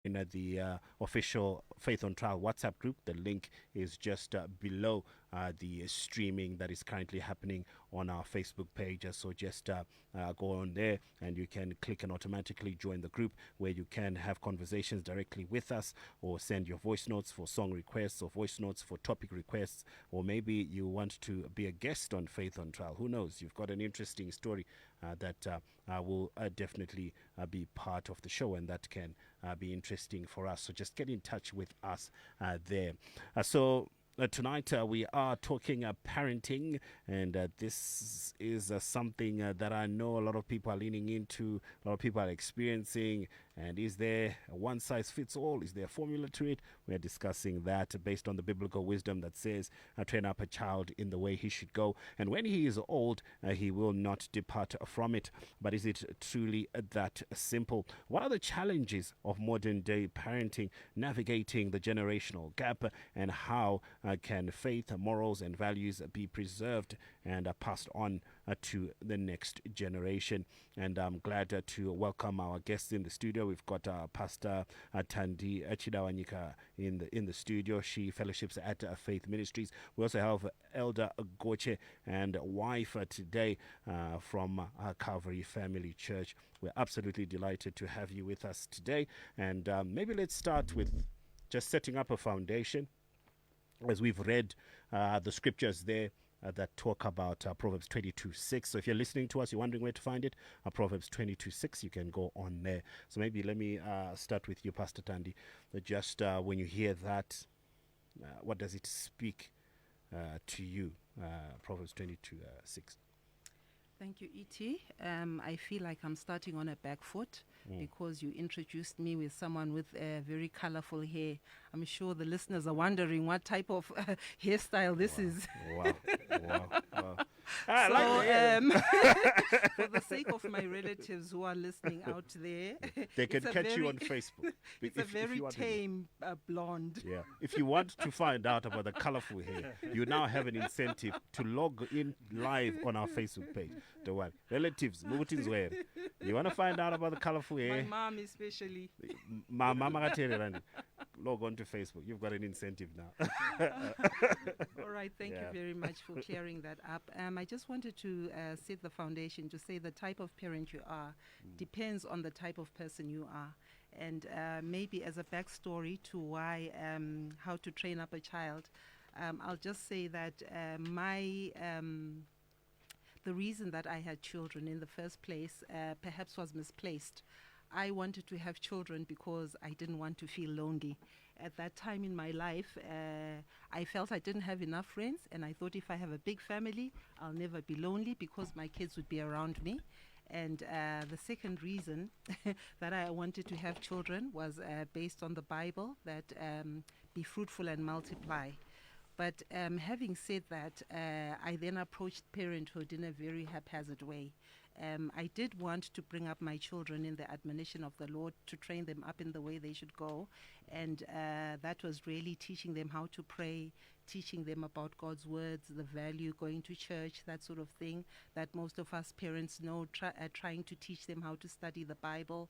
in the official Faith on Trial WhatsApp group. The link is just below the streaming that is currently happening on our Facebook page. So just go on there and you can click and automatically join the group where you can have conversations directly with us or send your voice notes for song requests or voice notes for topic requests, or maybe you want to be a guest on Faith on Trial. Who knows? You've got an interesting story that will definitely be part of the show, and that can be interesting for us. So just get in touch with us there. Tonight we are talking parenting, and this is something that I know a lot of people are leaning into, a lot of people are experiencing. And is there a one size fits all? Is there a formula to it? We're discussing that based on the biblical wisdom that says, train up a child in the way he should go, and when he is old, he will not depart from it. But is it truly that simple? What are the challenges of modern day parenting, navigating the generational gap, and how can faith, morals, and values be preserved and passed on to the next generation? And I'm glad to welcome our guests in the studio. We've got Pastor Thandi Chidawanyika in the studio. She fellowships at Faith Ministries. We also have Elder Goche and wife today from Calvary Family Church. We're absolutely delighted to have you with us today. And maybe let's start with just setting up a foundation, as we've read the scriptures there that talk about Proverbs 22:6. So if you're listening to us, you're wondering where to find it, Proverbs 22:6, you can go on there. So maybe let me start with you, Pastor Thandi. Just when you hear that, what does it speak to you, Proverbs 22:6? Thank you, E.T. I feel like I'm starting on a back foot because you introduced me with someone with very colorful hair. I'm sure the listeners are wondering what type of hairstyle this is. Wow. For the sake of my relatives who are listening out there, They can catch you on Facebook. It's a very tame blonde. Yeah. If you want to find out about the colorful hair, you now have an incentive to log in live on our Facebook page. Don't worry. Relatives, you want to find out about the colorful hair? My mom especially. Mama, log on to Facebook. You've got an incentive now. All right. Thank you very much for clearing that up. I just wanted to set the foundation to say the type of parent you are depends on the type of person you are. And maybe as a backstory to why, how to train up a child, I'll just say that the reason that I had children in the first place perhaps was misplaced. I wanted to have children because I didn't want to feel lonely. At that time in my life, I felt I didn't have enough friends, and I thought if I have a big family, I'll never be lonely because my kids would be around me. And the second reason that I wanted to have children was based on the Bible, that be fruitful and multiply. But having said that, I then approached parenthood in a very haphazard way. I did want to bring up my children in the admonition of the Lord, to train them up in the way they should go. And that was really teaching them how to pray, teaching them about God's words, the value, going to church, that sort of thing that most of us parents know, trying to teach them how to study the Bible,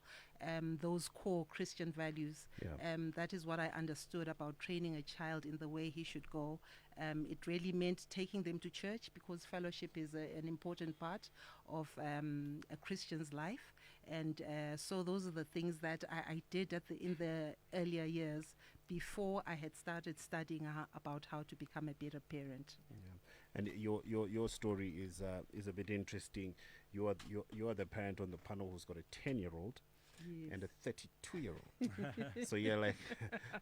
those core Christian values. Yeah. That is what I understood about training a child in the way he should go. It really meant taking them to church, because fellowship is an important part of a Christian's life. And so those are the things that I did in the earlier years before I had started studying about how to become a better parent. Yeah. And your story is a bit interesting. You are the parent on the panel who's got a 10-year-old. Yes. And a 32-year-old. So you're like,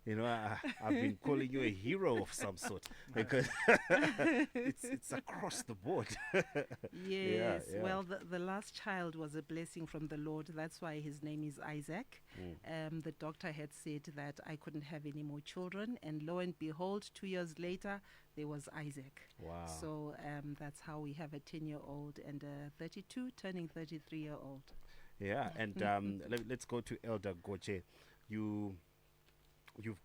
I've been calling you a hero of some sort, because it's across the board. Yes. Yeah. Well, the last child was a blessing from the Lord. That's why his name is Isaac. The doctor had said that I couldn't have any more children, and lo and behold, 2 years later, there was Isaac. Wow. So that's how we have a 10-year-old and a 32 turning 33-year-old. Yeah, and let's go to Elder Goche. You've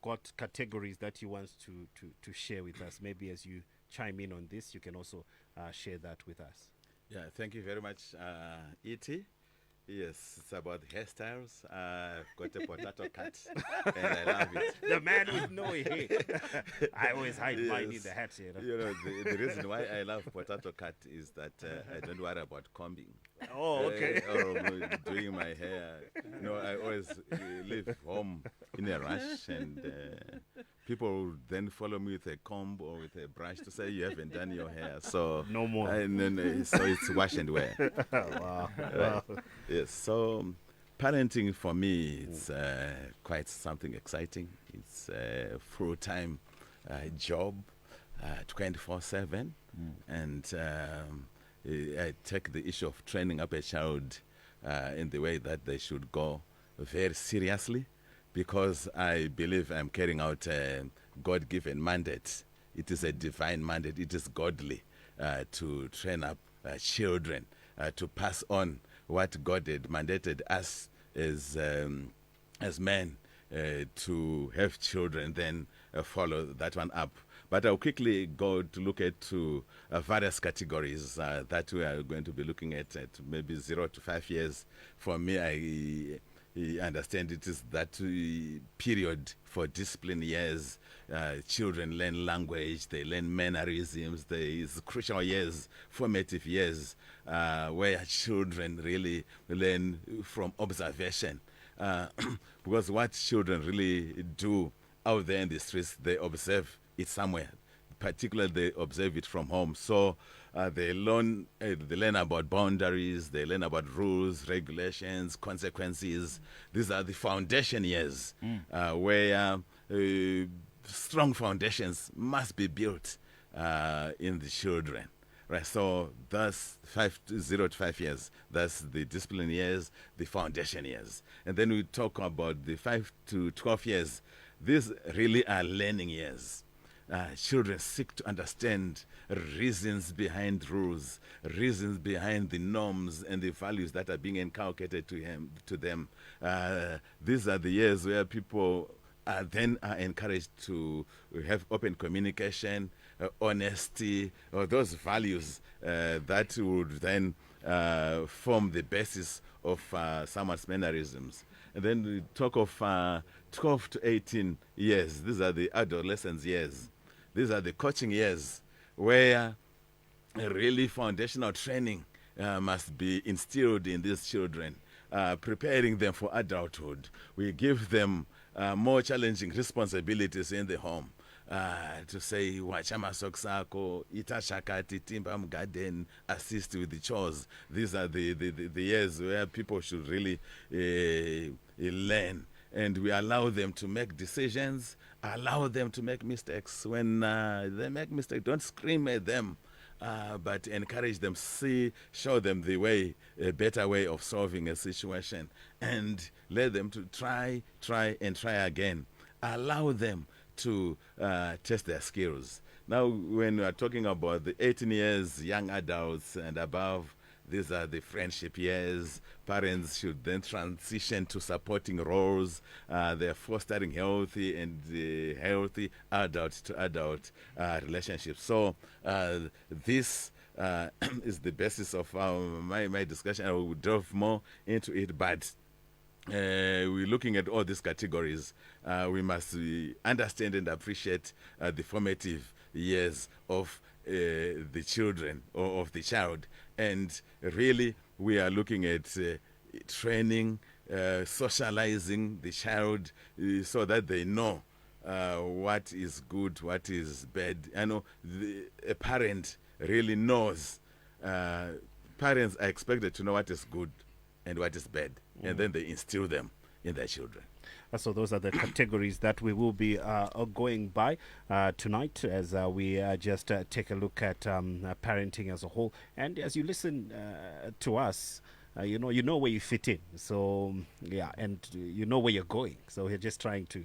got categories that you want to share with us. Maybe as you chime in on this, you can also share that with us. Yeah, thank you very much, E.T. Yes, it's about hairstyles. I've got a potato cut, and I love it. The man with no hair. I always hide mine in Yes. the hat, you know. The reason why I love potato cut is that I don't worry about combing. Oh, okay. Or doing my hair. I always leave home in a rush, and people will then follow me with a comb or with a brush to say you haven't done your hair. So No more. so it's wash and wear. Wow. Right. Yes. So parenting for me it's quite something exciting. It's a full-time job, 24/7, and I take the issue of training up a child in the way that they should go very seriously, because I believe I'm carrying out a God-given mandate. It is a divine mandate. It is godly to train up children to pass on what God had mandated us as men to have children, then follow that one up. But I'll quickly go to look at various categories that we are going to be looking at maybe 0 to 5 years. For me, I understand it is that period for discipline years. Children learn language, they learn mannerisms. There is crucial years, formative years, where children really learn from observation. Because what children really do out there in the streets, they observe it somewhere. Particularly, they observe it from home. So they learn about boundaries, they learn about rules, regulations, consequences. These are the foundation years where strong foundations must be built in the children. Right, so that's 0 to 5 years. That's the discipline years, the foundation years. And then we talk about the 5 to 12 years. These really are learning years. Children seek to understand reasons behind rules, reasons behind the norms and the values that are being inculcated to them. These are the years where people then are encouraged to have open communication, honesty, or those values that would then form the basis of someone's mannerisms. And then we talk of 12 to 18 years. These are the adolescence years. These are the coaching years where really foundational training must be instilled in these children, preparing them for adulthood. We give them more challenging responsibilities in the home. To say, wachama soksako, ita shakati, timba garden, assist with the chores. These are the years where people should really learn. And we allow them to make decisions, allow them to make mistakes. When they make mistakes, don't scream at them, but encourage them, show them the way, a better way of solving a situation, and let them to try again. Allow them to test their skills. Now, when we are talking about the 18 years, young adults and above, these are the friendship years. Parents should then transition to supporting roles. They're fostering healthy adult-to-adult relationships. So this is the basis of my discussion. I will delve more into it, but we're looking at all these categories. We must understand and appreciate the formative years of the children or of the child. And really, we are looking at training, socializing the child so that they know what is good, what is bad. I know a parent really knows. Parents are expected to know what is good and what is bad, and then they instill them in their children. So those are the categories that we will be going by tonight as we just take a look at parenting as a whole. And as you listen to us, you know where you fit in. So yeah, and you know where you're going. So we're just trying to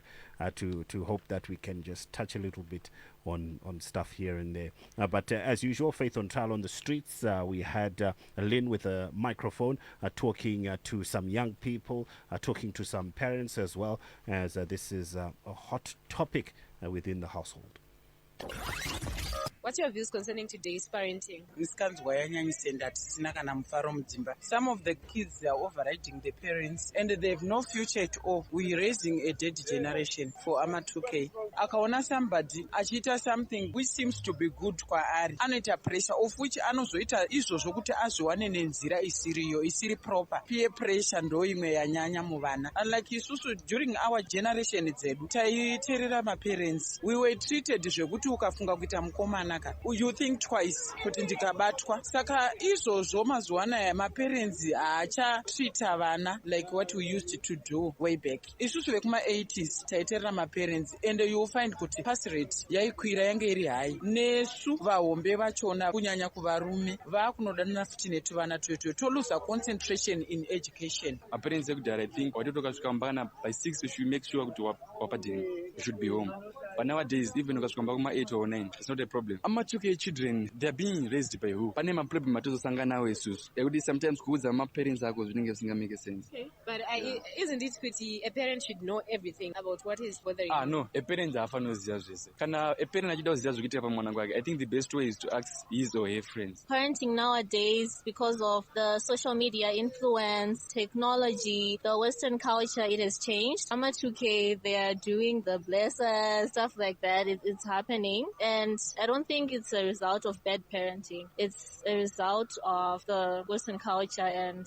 hope that we can just touch a little bit on stuff here and there. But as usual, Faith on Trial on the Streets, we had Lynn with a microphone talking to some young people, talking to some parents as well, as this is a hot topic within the household. What's your views concerning today's parenting? Some of the kids are overriding the parents and they have no future at all. We're raising a dead generation for Ama 2K. Akaona somebody achiita something which seems to be good kwaari, anoita pressure of which anozoita izvozvo kuti azviwane nenzira isiri proper. Peer pressure ndo imwe yanyanya muvana. Unlike isusu during our generation dzedu taiterera maparents, we were treated zvekuti ukafunga kuita mukomana ka you think twice kuti ndikabatwa. Saka izvozvo mazuva anaya maparents haachatrita vana like what we used to do way back. Isusu vekuma 80s taiterera maparents and you will find kuti pass rate yaikwira yange iri high. Nesu vahombe vachona kunyanya kuvarume vakunodanana futi netuvana twetu tolusa concentration in education. Parents ekudhara I think watotokasvika mbana by 6 you should make sure kuti wapadeni you should be home. But nowadays, even ukasvika mbana kuma 8 or 9, it's not a problem. Ama 2K children, they are being raised by who? Pane maproblem atozosangana nawo isusu. Ekuti sometimes kuudza maparents ako zvinenge zvisinga make sense. Okay. But isn't it kuti a parent should know everything about what is bothering you? No, a parent haafaniri kuziva zvese. Kana a parent achida kuziva zvekuitika pamwana wake, I think the best way is to ask his or her friends. Parenting nowadays, because of the social media influence, technology, the Western culture, it has changed. Ama 2K, they are doing the blessers, stuff like that. It's happening. And I don't think it's a result of bad parenting. It's a result of the Western culture and,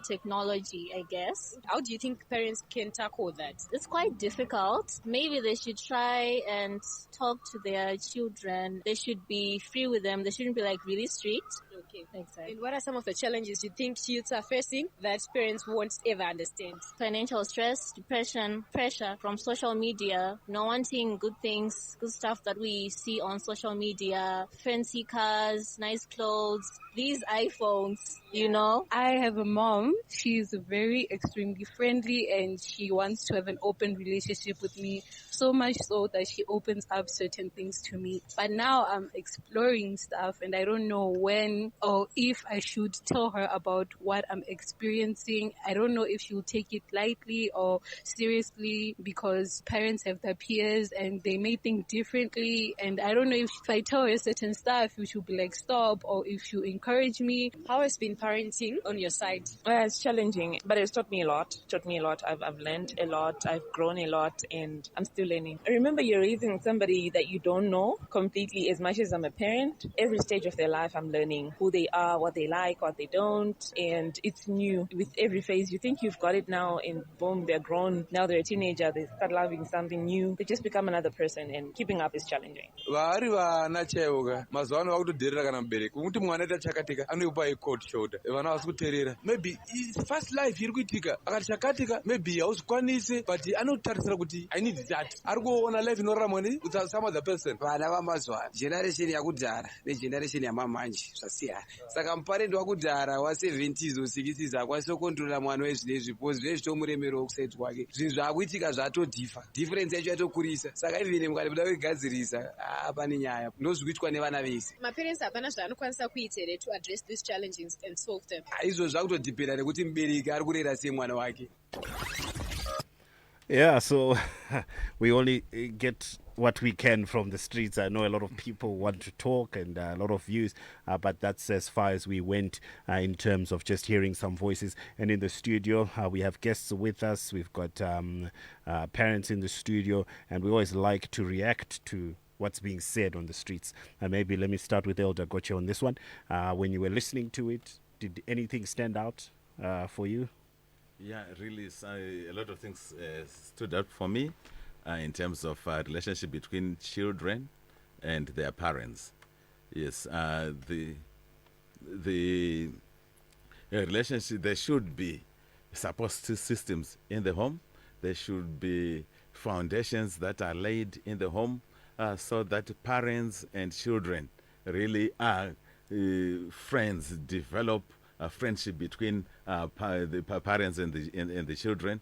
technology, I guess. How do you think parents can tackle that? It's quite difficult. Maybe they should try and talk to their children. They should be free with them. They shouldn't be like really strict. Okay. Exactly. And what are some of the challenges you think youths are facing that parents won't ever understand? Financial stress, depression, pressure from social media, not wanting good things, good stuff that we see on social media, fancy cars, nice clothes, these iPhones, I have a mom. She's very extremely friendly and she wants to have an open relationship with me, so much so that she opens up certain things to me. But now I'm exploring stuff and I don't know when or if I should tell her about what I'm experiencing. I don't know if she'll take it lightly or seriously because parents have their peers and they may think differently. And I don't know if I tell her certain stuff, if she'll be like, stop, or if she'll encourage me. How has been parenting on your side? It's challenging, but it's taught me a lot. I've learned a lot. I've grown a lot and I'm still learning. Remember, you're raising somebody that you don't know completely. As much as I'm a parent, every stage of their life I'm learning who they are, what they like, what they don't, and it's new. With every phase, you think you've got it now and boom, they're grown. Now they're a teenager, they start loving something new. They just become another person and keeping up is challenging. Maybe his first life irikuitika akachakatika maybe ausikwanise but anotarisira kuti I need that arikuona life inoramwani with some other person. Vana vamazuva generation yakudhara negeneration yamamanje zvasiyana. Saka muparent wakudhara wa70s or 60s akwanisa kukontrola mwana wezvinezvi because zvezvitomuremero wekusaiti kwake zvinhu zvaakuitika zvatodhifa difference yacho yatokurisa. Saka even mukada kugadzirisa pane nyaya ndozvikuitwa nevana vese. Maparents hapana zvaanokwanisa kuita here to address these challenges and solve them. Izvo zvakutodhipenda nekuti mubereki ari kurera sei mwana wake. Yeah, so we only get what we can from the streets. I know a lot of people want to talk and a lot of views, but that's as far as we went in terms of just hearing some voices. And in the studio, we have guests with us. We've got parents in the studio, and we always like to react to what's being said on the streets. And maybe let me start with Elder Goche on this one. When you were listening to it, did anything stand out for you? Yeah, really, a lot of things stood out for me in terms of relationship between children and their parents. Yes, the relationship, there should be support systems in the home. There should be foundations that are laid in the home so that parents and children really are friends, develop a friendship between the parents and the children,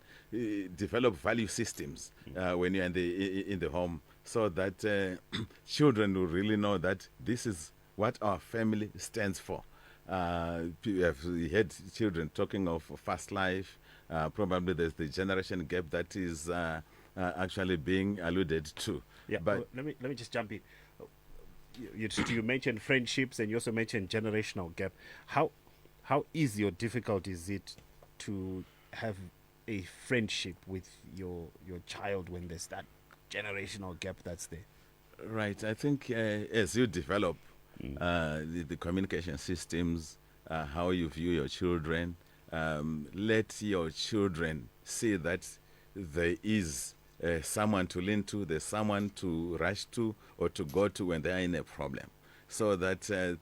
develop value systems when you're in the home, so that children will really know that this is what our family stands for. We have heard children talking of fast life. Probably there's the generation gap that is actually being alluded to. Yeah, but let me just jump in. you mentioned friendships, and you also mentioned generational gap. How easy or difficult is it to have a friendship with your child when there's that generational gap that's there? Right. I think as you develop the communication systems, how you view your children, let your children see that there is someone to lean to, there's someone to rush to or to go to when they are in a problem. So that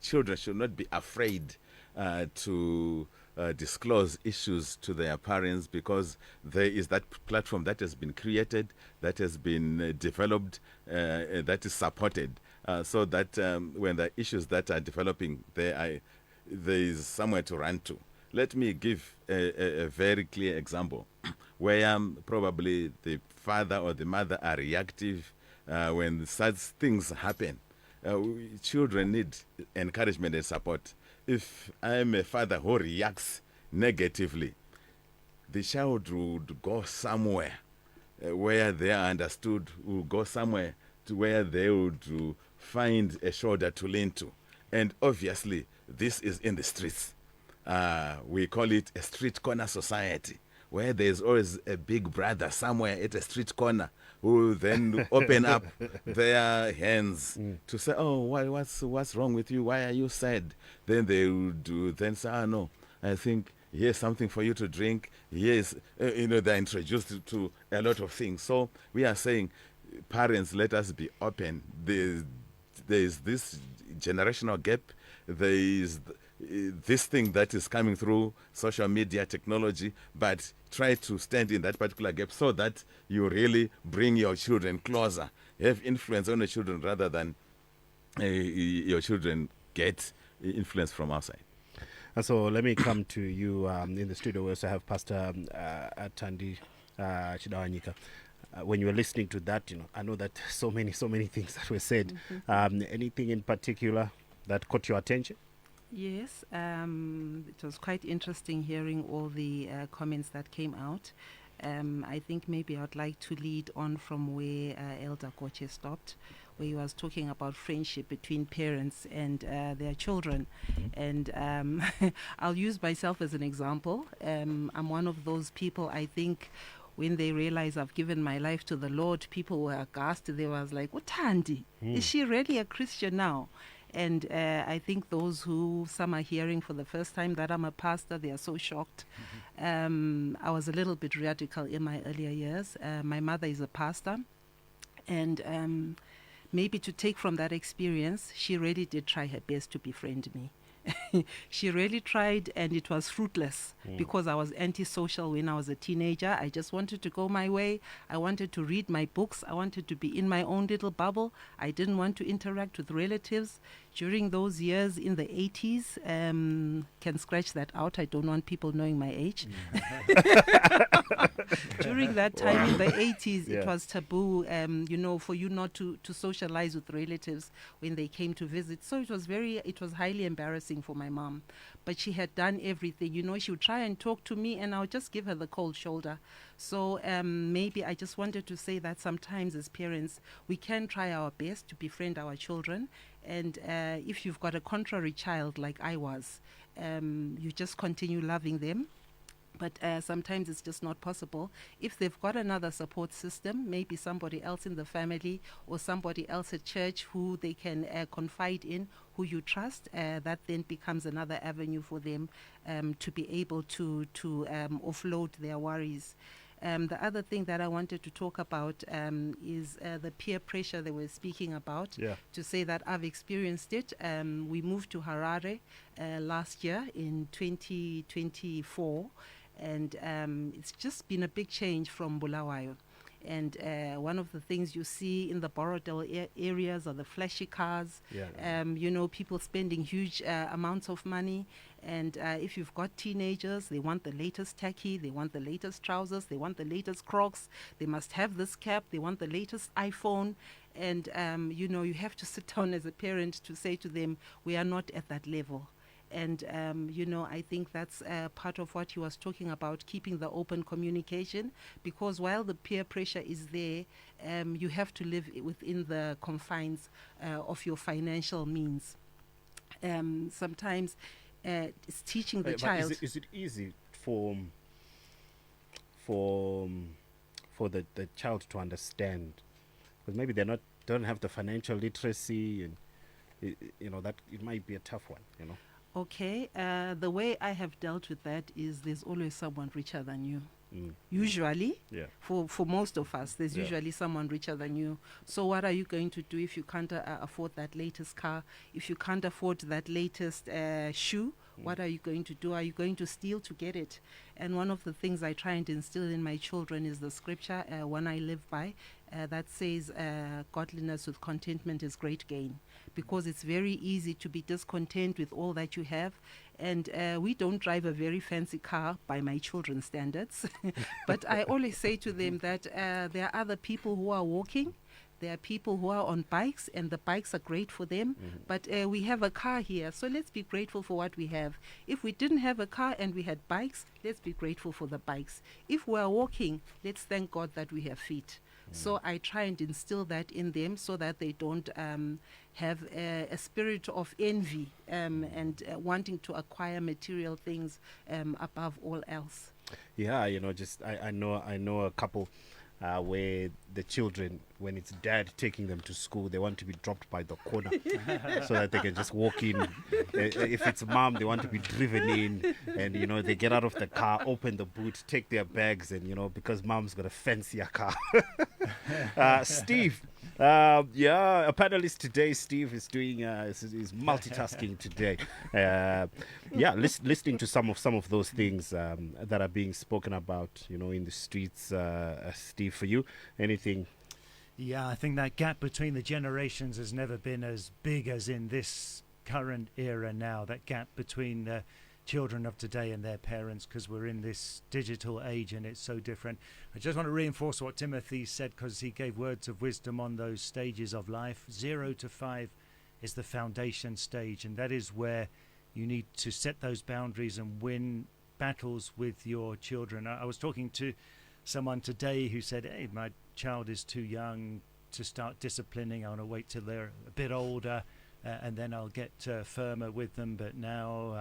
children should not be afraid to disclose issues to their parents, because there is that platform that has been created, that has been developed, that is supported, so that when the issues that are developing, there is somewhere to run to. Let me give a very clear example where probably the father or the mother are reactive when such things happen. Children need encouragement and support. If I'm a father who reacts negatively, the child would go somewhere where they are understood, will go somewhere to where they would find a shoulder to lean to. And obviously, this is in the streets. We call it a street corner society, where there's always a big brother somewhere at a street corner who then open up their hands to say, oh, what's wrong with you? Why are you sad? Then they would then say, oh, no, I think here's something for you to drink. Here's, they're introduced to a lot of things. So we are saying, parents, let us be open. There is this generational gap. There is this thing that is coming through social media technology, but try to stand in that particular gap so that you really bring your children closer, have influence on the children rather than your children get influence from outside. And so let me come to you in the studio. We also have Pastor Thandi Chidawanyika. When you were listening to that, I know that so many things that were said. Anything in particular that caught your attention? Yes, it was quite interesting hearing all the comments that came out. I think maybe I'd like to lead on from where Elder Goche stopped, where he was talking about friendship between parents and their children. And I'll use myself as an example. I'm one of those people, I think, when they realize I've given my life to the Lord, people were aghast. They was like, "Oh, Thandi, is she really a Christian now?" And I think those who some are hearing for the first time that I'm a pastor, they are so shocked. I was a little bit radical in my earlier years. My mother is a pastor, and maybe to take from that experience, she really did try her best to befriend me. She really tried, and it was fruitless because I was antisocial when I was a teenager. I just wanted to go my way. I wanted to read my books. I wanted to be in my own little bubble. I didn't want to interact with relatives. During those years in the 80s, can scratch that out. I don't want people knowing my age. During that time in the 80s, it was taboo, for you not to socialize with relatives when they came to visit. So it was highly embarrassing for my mom. But she had done everything. She would try and talk to me, and I would just give her the cold shoulder. So maybe I just wanted to say that sometimes as parents, we can try our best to befriend our children. And if you've got a contrary child like I was, you just continue loving them. But sometimes it's just not possible. If they've got another support system, maybe somebody else in the family or somebody else at church who they can confide in, who you trust, that then becomes another avenue for them to be able to offload their worries. The other thing that I wanted to talk about is the peer pressure they were speaking about, to say that I've experienced it. We moved to Harare last year in 2024, and it's just been a big change from Bulawayo. And one of the things you see in the Borodale areas are the flashy cars, people spending huge amounts of money. And if you've got teenagers, they want the latest tacky, they want the latest trousers, they want the latest Crocs, they must have this cap, they want the latest iPhone. And, you have to sit down as a parent to say to them, we are not at that level. And, I think that's part of what he was talking about, keeping the open communication, because while the peer pressure is there, you have to live within the confines of your financial means. Sometimes it's teaching the child. Is it easy for the child to understand? Because maybe don't have the financial literacy, and that it might be a tough one. Okay, the way I have dealt with that is there's always someone richer than you. Usually, for most of us, there's usually someone richer than you. So what are you going to do if you can't afford that latest car? If you can't afford that latest shoe, what are you going to do? Are you going to steal to get it? And one of the things I try and instill in my children is the scripture, one I live by, that says godliness with contentment is great gain. Because it's very easy to be discontent with all that you have. And we don't drive a very fancy car by my children's standards. But I always say to them that there are other people who are walking. There are people who are on bikes, and the bikes are great for them. But we have a car here, so let's be grateful for what we have. If we didn't have a car and we had bikes, let's be grateful for the bikes. If we are walking, let's thank God that we have feet. So I try and instill that in them so that they don't have a spirit of envy and wanting to acquire material things above all else. Yeah, I know a couple where the children, when it's dad taking them to school, they want to be dropped by the corner so that they can just walk in. If it's mom, they want to be driven in, and they get out of the car, open the boot, take their bags, and because mom's got a fancier car. Steve, a panelist today. Steve is doing is multitasking today. Listening to some of those things that are being spoken about, in the streets. Steve, for you, anything? Yeah, I think that gap between the generations has never been as big as in this current era now. That gap between the children of today and their parents, because we're in this digital age and it's so different. I just want to reinforce what Timothy said, because he gave words of wisdom on those stages of life. 0 to 5 is the foundation stage, and that is where you need to set those boundaries and win battles with your children. I was talking to someone today who said, hey, my child is too young to start disciplining. I want to wait till they're a bit older and then I'll get firmer with them. But now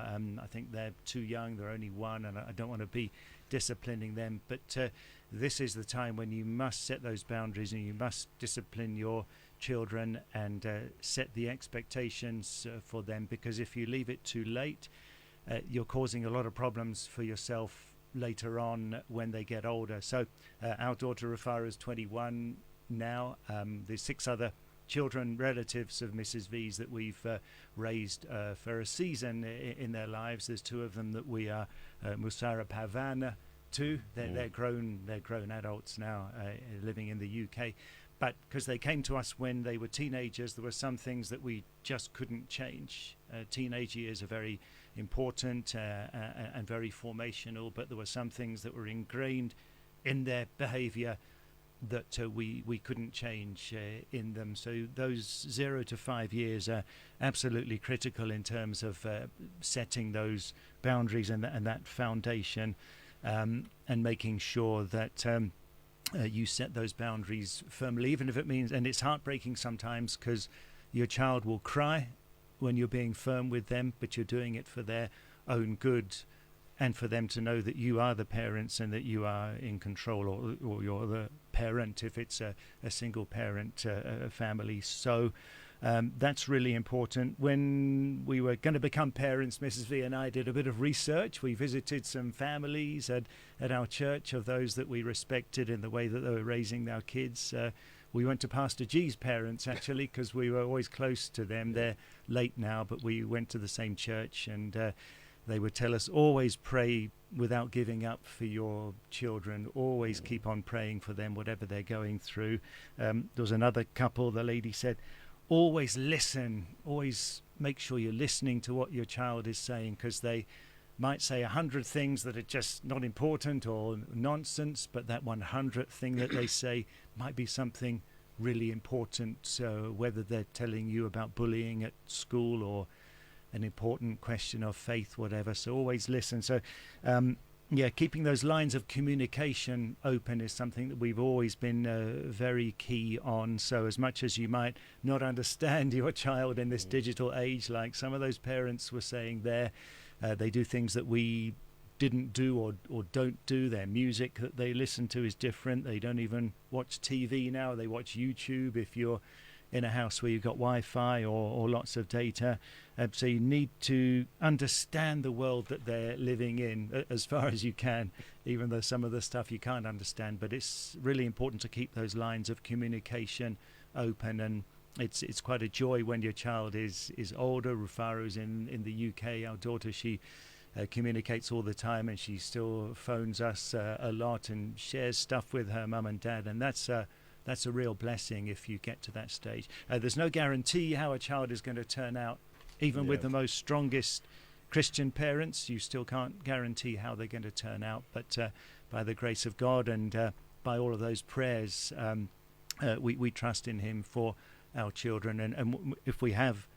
I think they're too young. They're only 1 and I don't want to be disciplining them. But this is the time when you must set those boundaries and you must discipline your children and set the expectations for them, because if you leave it too late, you're causing a lot of problems for yourself later on when they get older. So our daughter Rafara is 21 now. There's 6 other children, relatives of Mrs. V's that we've raised for a season in their lives. There's 2 of them that we are Musara Pavana to. They're grown adults now, living in the UK. But because they came to us when they were teenagers, there were some things that we just couldn't change. Teenage years are very important and very formational, but there were some things that were ingrained in their behavior that we couldn't change in them. So those 0 to 5 years are absolutely critical in terms of setting those boundaries and that foundation, and making sure that you set those boundaries firmly, even if it means, and it's heartbreaking sometimes because your child will cry when you're being firm with them, but you're doing it for their own good and for them to know that you are the parents and that you are in control, or you're the parent if it's a single parent family. So that's really important. When we were going to become parents, Mrs. V and I did a bit of research. We visited some families at our church of those that we respected in the way that they were raising our kids. We went to Pastor G's parents, actually, because we were always close to them. They're late now, but we went to the same church, and they would tell us, always pray without giving up for your children. Always keep on praying for them, whatever they're going through. There was another couple, the lady said, always listen. Always make sure you're listening to what your child is saying, because they might say 100 things that are just not important or nonsense, but that 100th thing that they say might be something really important. So whether they're telling you about bullying at school or an important question of faith, whatever. So always listen. So keeping those lines of communication open is something that we've always been very key on. So as much as you might not understand your child in this digital age, like some of those parents were saying there, they do things that we didn't do or don't do. Their music that they listen to is different. They don't even watch TV now. They watch YouTube if you're in a house where you've got Wi-Fi or lots of data. So you need to understand the world that they're living in as far as you can, even though some of the stuff you can't understand. But it's really important to keep those lines of communication open. And it's quite a joy when your child is older. Rufaru's in the UK. Our daughter, she communicates all the time, and she still phones us a lot and shares stuff with her mum and dad. And that's a real blessing if you get to that stage. There's no guarantee how a child is going to turn out. Even with the most strongest Christian parents, you still can't guarantee how they're going to turn out. But by the grace of God and by all of those prayers, we trust in Him for our children. And if we have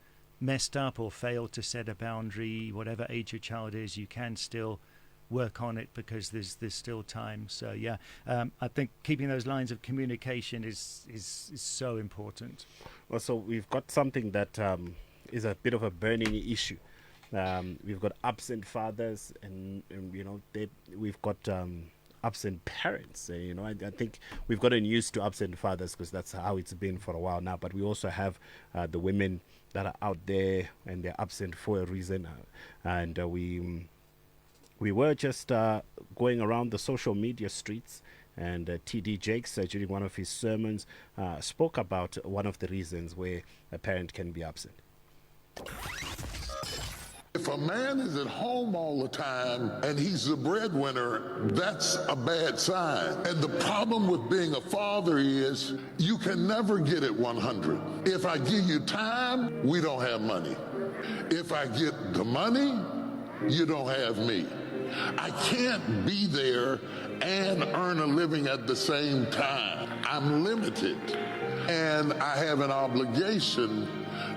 messed up or failed to set a boundary, whatever age your child is, you can still work on it because there's still time. So I think keeping those lines of communication is so important. Well, so we've got something that is a bit of a burning issue. We've got absent fathers, and we've got absent parents. I think we've gotten used to absent fathers because that's how it's been for a while now. But we also have the women that are out there and they're absent for a reason, and we were just going around the social media streets, and TD Jakes, during one of his sermons, spoke about one of the reasons where a parent can be absent. If a man is at home all the time and he's the breadwinner, that's a bad sign. And the problem with being a father is you can never get it 100. If I give you time, we don't have money. If I get the money, you don't have me. I can't be there and earn a living at the same time. I'm limited, and I have an obligation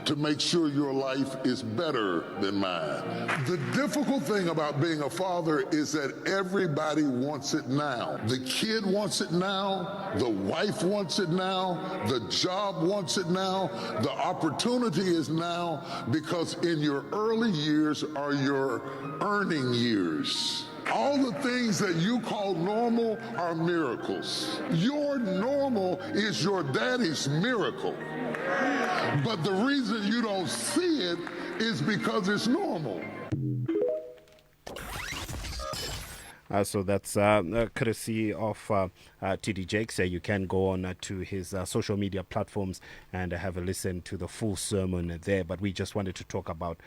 to make sure your life is better than mine. The difficult thing about being a father is that everybody wants it now. The kid wants it now, the wife wants it now, the job wants it now, the opportunity is now, because in your early years are your earning years. All the things that you call normal are miracles. Your normal is your daddy's miracle. But the reason you don't see it is because it's normal. So that's courtesy of TD Jakes. You can go on to his social media platforms and have a listen to the full sermon there. But we just wanted to talk about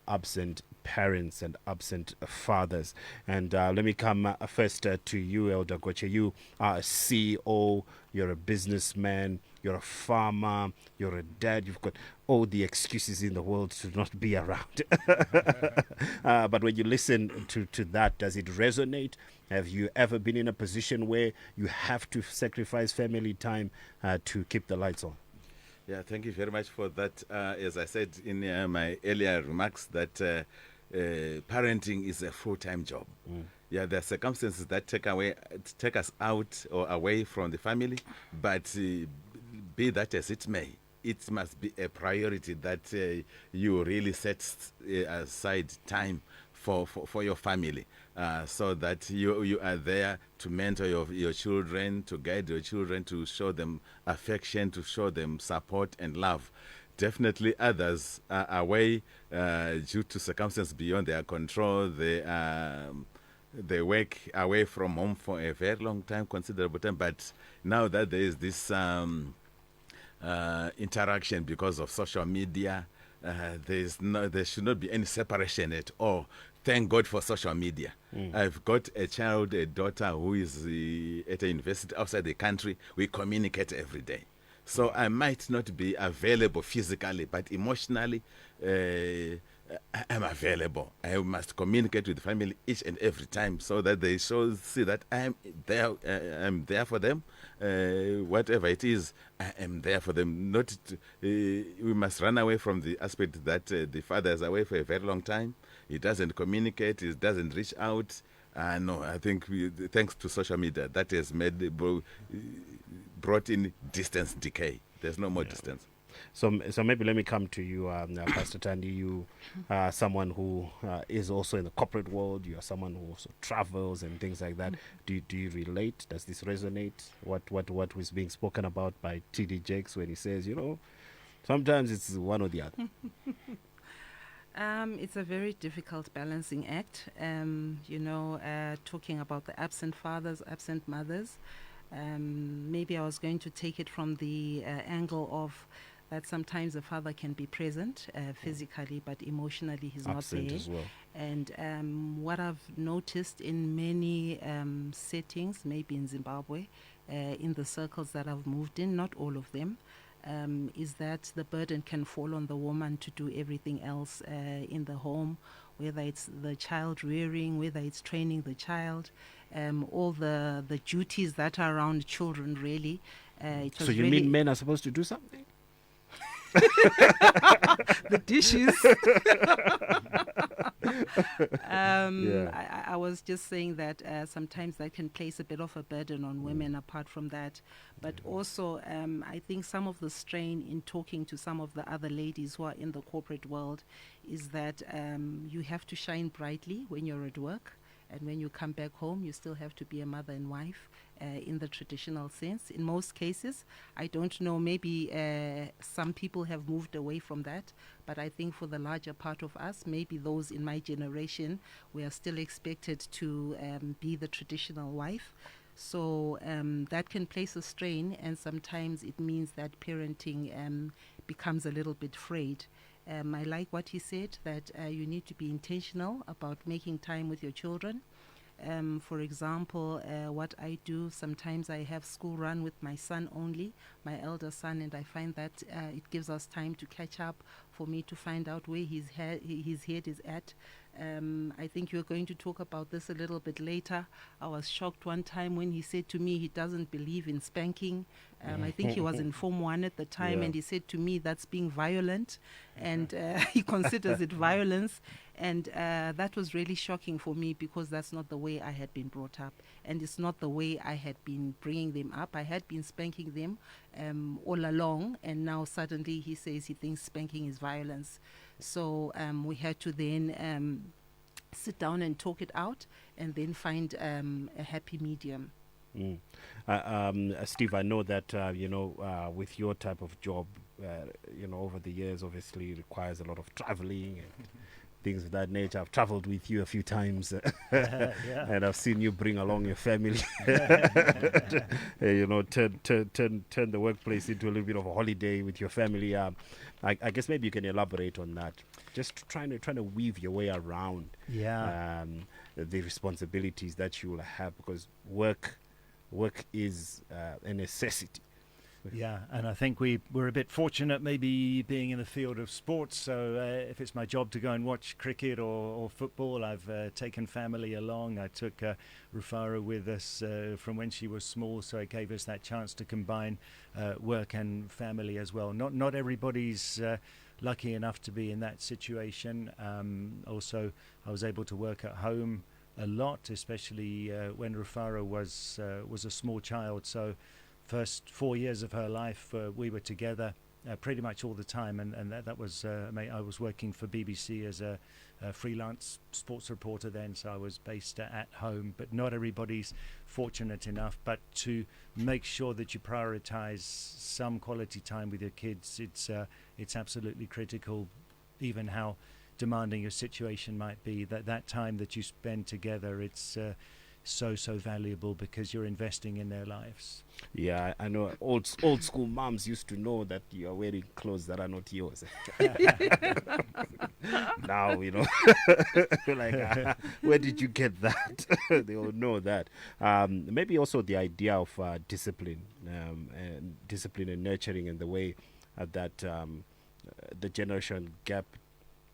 absent parents and absent fathers. And let me come first to you, Elder Goche. You are a CEO, you're a businessman, you're a farmer, you're a dad. You've got all the excuses in the world to not be around. But when you listen to that, does it resonate? Have you ever been in a position where you have to sacrifice family time to keep the lights on? Yeah, thank you very much for that. As I said in my earlier remarks, that parenting is a full-time job. Yeah, there are circumstances that take us out or away from the family, but be that as it may, it must be a priority that you really set aside time for your family, so that you are there to mentor your children, to guide your children, to show them affection, to show them support and love. Definitely others are away due to circumstances beyond their control. They work away from home for a very long time, considerable time, but now that there is this interaction because of social media, there should not be any separation at all. Thank God for social media. I've got a daughter who is at a university outside the country. We communicate every day. So I might not be available physically, but emotionally, I'm available. I must communicate with the family each and every time so that they see that I'm there for them. Whatever it is, I am there for them. We must run away from the aspect that the father is away for a very long time. He doesn't communicate. He doesn't reach out. No, I think thanks to social media, that has brought in distance decay. There's no more distance. So maybe let me come to you, Pastor Thandi. You are someone who is also in the corporate world. You are someone who also travels and things like that. Do you relate? Does this resonate? What was being spoken about by T.D. Jakes when he says, sometimes it's one or the other? It's a very difficult balancing act. Talking about the absent fathers, absent mothers. Maybe I was going to take it from the angle of that sometimes the father can be present physically, but emotionally he's absent not there. As well. And what I've noticed in many settings, maybe in Zimbabwe, in the circles that I've moved in, not all of them, is that the burden can fall on the woman to do everything else in the home, whether it's the child rearing, whether it's training the child, all the duties that are around children, really. So you mean men are supposed to do something? The dishes. I was just saying that sometimes that can place a bit of a burden on women apart from that. But also, I think some of the strain in talking to some of the other ladies who are in the corporate world is that you have to shine brightly when you're at work. And when you come back home, you still have to be a mother and wife in the traditional sense. In most cases, I don't know, maybe some people have moved away from that. But I think for the larger part of us, maybe those in my generation, we are still expected to be the traditional wife. So that can place a strain, and sometimes it means that parenting becomes a little bit frayed. I like what he said, that you need to be intentional about making time with your children. For example, what I do, sometimes I have school run with my son only, my elder son, and I find that it gives us time to catch up, for me to find out where his head is at. I think you're going to talk about this a little bit later. I was shocked one time when he said to me he doesn't believe in spanking. I think he was in Form 1 at the time, and he said to me that's being violent, and he considers it violence. And that was really shocking for me, because that's not the way I had been brought up, and it's not the way I had been bringing them up. I had been spanking them all along, and now suddenly he says he thinks spanking is violence. So we had to then sit down and talk it out, and then find a happy medium. Steve, I know that with your type of job, over the years, obviously it requires a lot of traveling and things of that nature. I've traveled with you a few times, and I've seen you bring along your family. Turn the workplace into a little bit of a holiday with your family. I guess maybe you can elaborate on that. Just trying to weave your way around the responsibilities that you will have, because work is a necessity. Yeah, and I think we're a bit fortunate maybe being in the field of sports. So if it's my job to go and watch cricket or football, I've taken family along. I took Rufaro with us from when she was small, so it gave us that chance to combine work and family as well. Not everybody's lucky enough to be in that situation. Also, I was able to work at home a lot, especially when Rufaro was a small child. So first 4 years of her life, we were together pretty much all the time, and that was I was working for BBC as a freelance sports reporter then, so I was based at home. But not everybody's fortunate enough. But to make sure that you prioritize some quality time with your kids, it's absolutely critical, even how demanding your situation might be. That time that you spend together, it's so valuable, because you're investing in their lives. Yeah, I know old school moms used to know that you are wearing clothes that are not yours. Now, like, where did you get that? They all know that. Maybe also the idea of discipline and nurturing, and the way that the generation gap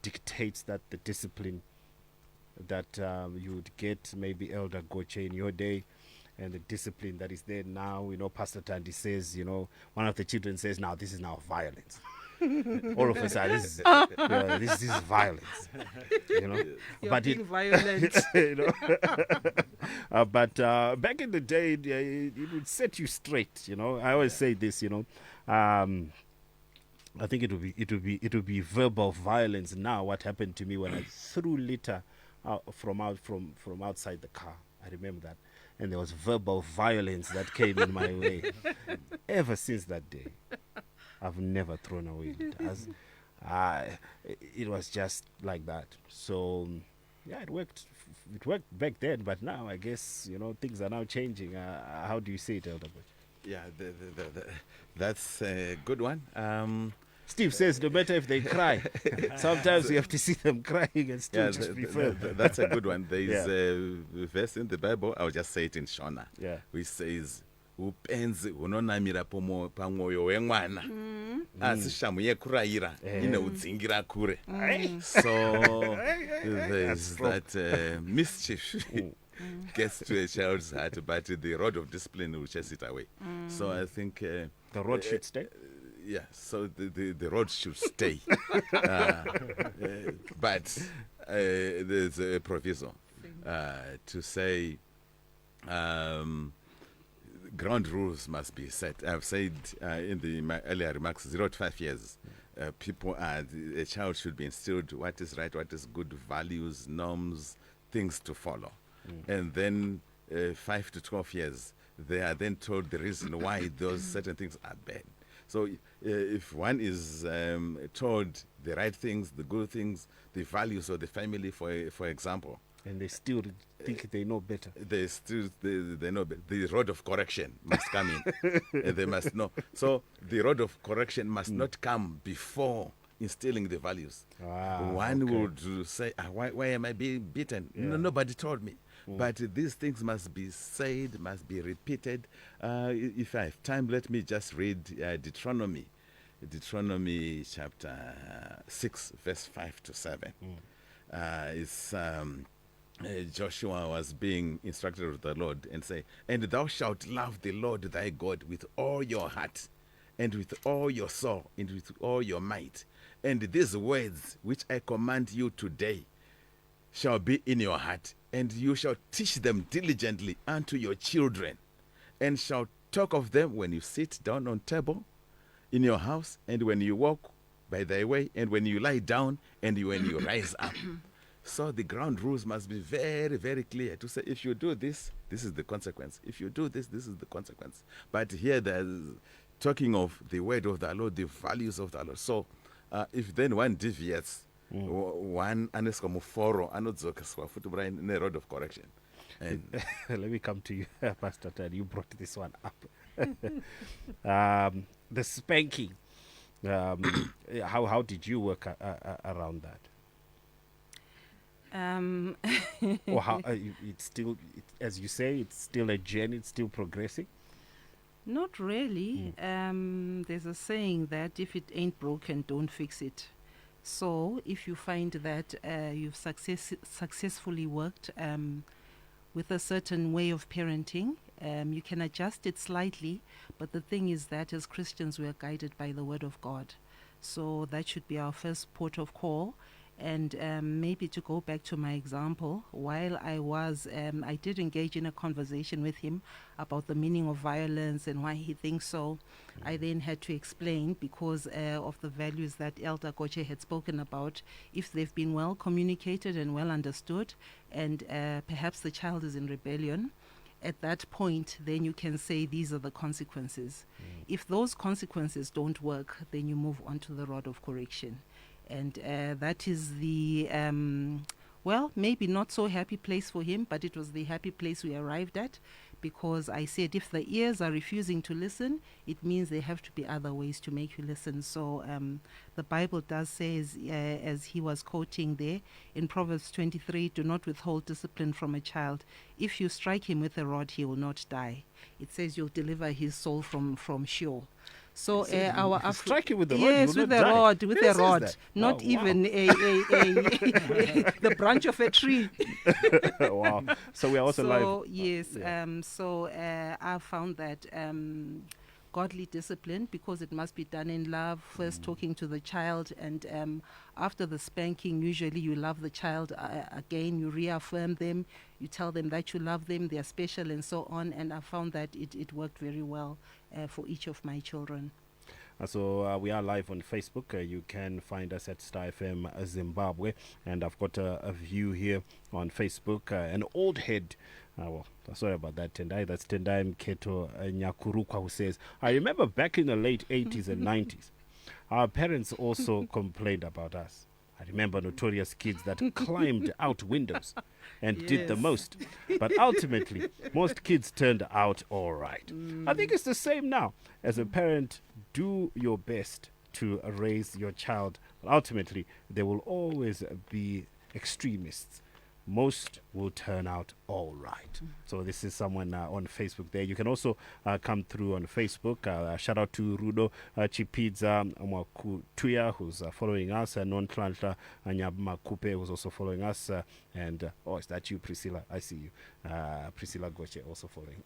dictates that the discipline that you would get, maybe Elder Goche in your day, and the discipline that is there now. Pastor Thandi says, one of the children says, now this is now violence. All of a sudden, this is violence. You're but being violent. But back in the day, it would set you straight. I always say this. I think it would be verbal violence. Now, what happened to me when I threw litter from outside the car? I remember that, and there was verbal violence that came in my way. Ever since that day, I've never thrown away litter. It was just like that. So, yeah, it worked. It worked back then, but now I guess things are now changing. How do you see it, Elder Goche? Yeah, that's a good one. Steve says no matter if they cry, sometimes you have to see them crying and still just be firm. That's a good one. There is a verse in the Bible, I'll just say it in Shona, which says, upenzi hunonamira pamwoyo wemwana asi shamu yekurayira inoudzingira kure. So there's that mischief gets to a child's heart, but the rod of discipline will chase it away. So I think the rod should stay. Yeah, so the rod should stay. But there's a proviso to say ground rules must be set. I've said in my earlier remarks, 0 to 5 years, a child should be instilled what is right, what is good, values, norms, things to follow. And then 5 to 12 years, they are then told the reason why those certain things are bad. So if one is told the right things, the good things, the values of the family, for example, and they still think they know better. They know better. The rod of correction must come in. And they must know. So the rod of correction must not come before instilling the values. One would say, why am I being beaten? Yeah. Nobody told me. But these things must be said, must be repeated. If I have time, let me just read Deuteronomy chapter 6, verse 5 to 7. It's Joshua was being instructed of the Lord and say, and thou shalt love the Lord thy God with all your heart and with all your soul and with all your might. And these words which I command you today shall be in your heart, and you shall teach them diligently unto your children, and shall talk of them when you sit down on table in your house, and when you walk by thy way, and when you lie down, and when you rise up. So the ground rules must be very, very clear to say, if you do this, this is the consequence. If you do this, this is the consequence. But here there's talking of the word of the Lord, the values of the Lord. So if then one deviates, one aneskomuforo anodzokeswa futhi brain ne rod of correction. And let me come to you, Pastor Ted. You brought this one up. The spanking. How did you work around that? Or how it's still, as you say, it's still a journey. It's still progressing. Not really. There's a saying that if it ain't broken, don't fix it. So if you find that you've successfully worked with a certain way of parenting, you can adjust it slightly. But the thing is that as Christians, we are guided by the Word of God. So that should be our first port of call. And maybe to go back to my example, while I did engage in a conversation with him about the meaning of violence and why he thinks so. I then had to explain, because of the values that Elder Goche had spoken about, if they've been well communicated and well understood, and perhaps the child is in rebellion, at that point, then you can say these are the consequences. If those consequences don't work, then you move on to the rod of correction. And that is the, maybe not so happy place for him, but it was the happy place we arrived at, because I said if the ears are refusing to listen, it means there have to be other ways to make you listen. So the Bible does say, as he was quoting there in Proverbs 23, do not withhold discipline from a child. If you strike him with a rod, he will not die. It says you'll deliver his soul from Sheol. So our strike it with the rod. Yes, with the rod, with a rod, that? not even the branch of a tree. Wow. So we are also live. So yes, I found that godly discipline, because it must be done in love, first talking to the child, and after the spanking, usually you love the child again, you reaffirm them, you tell them that you love them, they're special, and so on. And I found that it worked very well for each of my children. So we are live on Facebook. You can find us at Star FM Zimbabwe, and I've got a view here on Facebook. An old head, well, sorry about that, Tendai. That's Tendai Mketo Nyakurukwa, who says, I remember back in the late 80s and 90s, our parents also complained about us. I remember notorious kids that climbed out windows and did the most. But ultimately, most kids turned out all right. I think it's the same now. As a parent, do your best to raise your child. But ultimately, there will always be extremists. Most will turn out all right. So this is someone on Facebook there. You can also come through on Facebook. Shout out to Rudo Chipidza Mwakutuya, who's following us, and Non-Tlantla Nyabmakupe, who's also following us. And is that you, Priscilla? I see you. Priscilla Goche also following.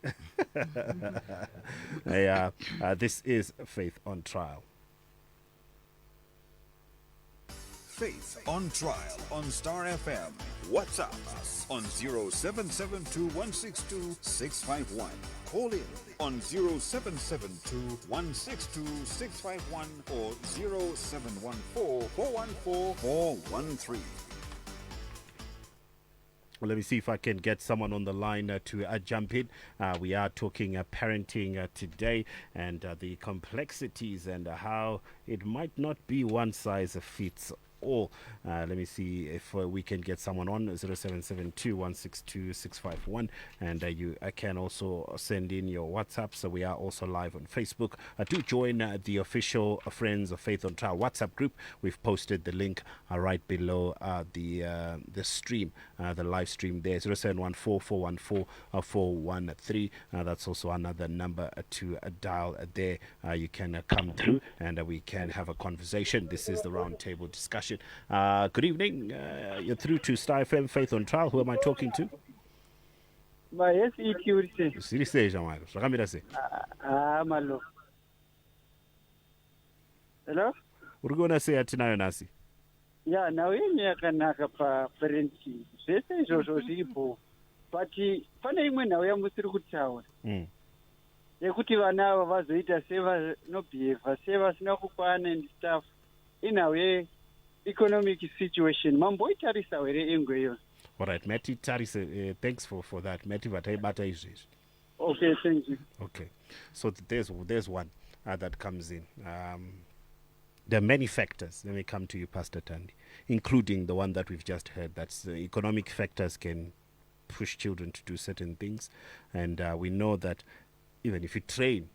This is Faith on Trial. Faith on Trial on Star FM. WhatsApp us on 0772162651. Call in on 0772162651 or 0714414413. Well, let me see if I can get someone on the line to jump in. We are talking parenting today, and the complexities and how it might not be one size fits all. Let me see if we can get someone on 0772162651, and you can also send in your WhatsApp. So we are also live on Facebook. Do join the official Friends of Faith on Trial WhatsApp group. We've posted the link right below the stream, the live stream there. 0714414413. That's also another number to dial there. You can come through and we can have a conversation. This is the roundtable discussion. Good evening. You're through to Star FM Faith on Trial. Who am I talking to? Yes, Malo. Hello? Uri gonna say atinayo nasi? Yeah, nawe yakanaka pa parenting. Zvese izvozvo zviripo. But pane imwe nhau yamusiri kutaura. Yekuti vana ava vazoita sevanobhihevha sevasina kukwana and stuff. Inhau economic situation. Mamboitarisa here engweyo. All right, Matty Taris, thanks for that. Matty Bata is this. Okay, thank you. Okay, so there's one that comes in. There are many factors. Let me come to you, Pastor Thandi, including the one that we've just heard. That's economic factors can push children to do certain things, and we know that even if you train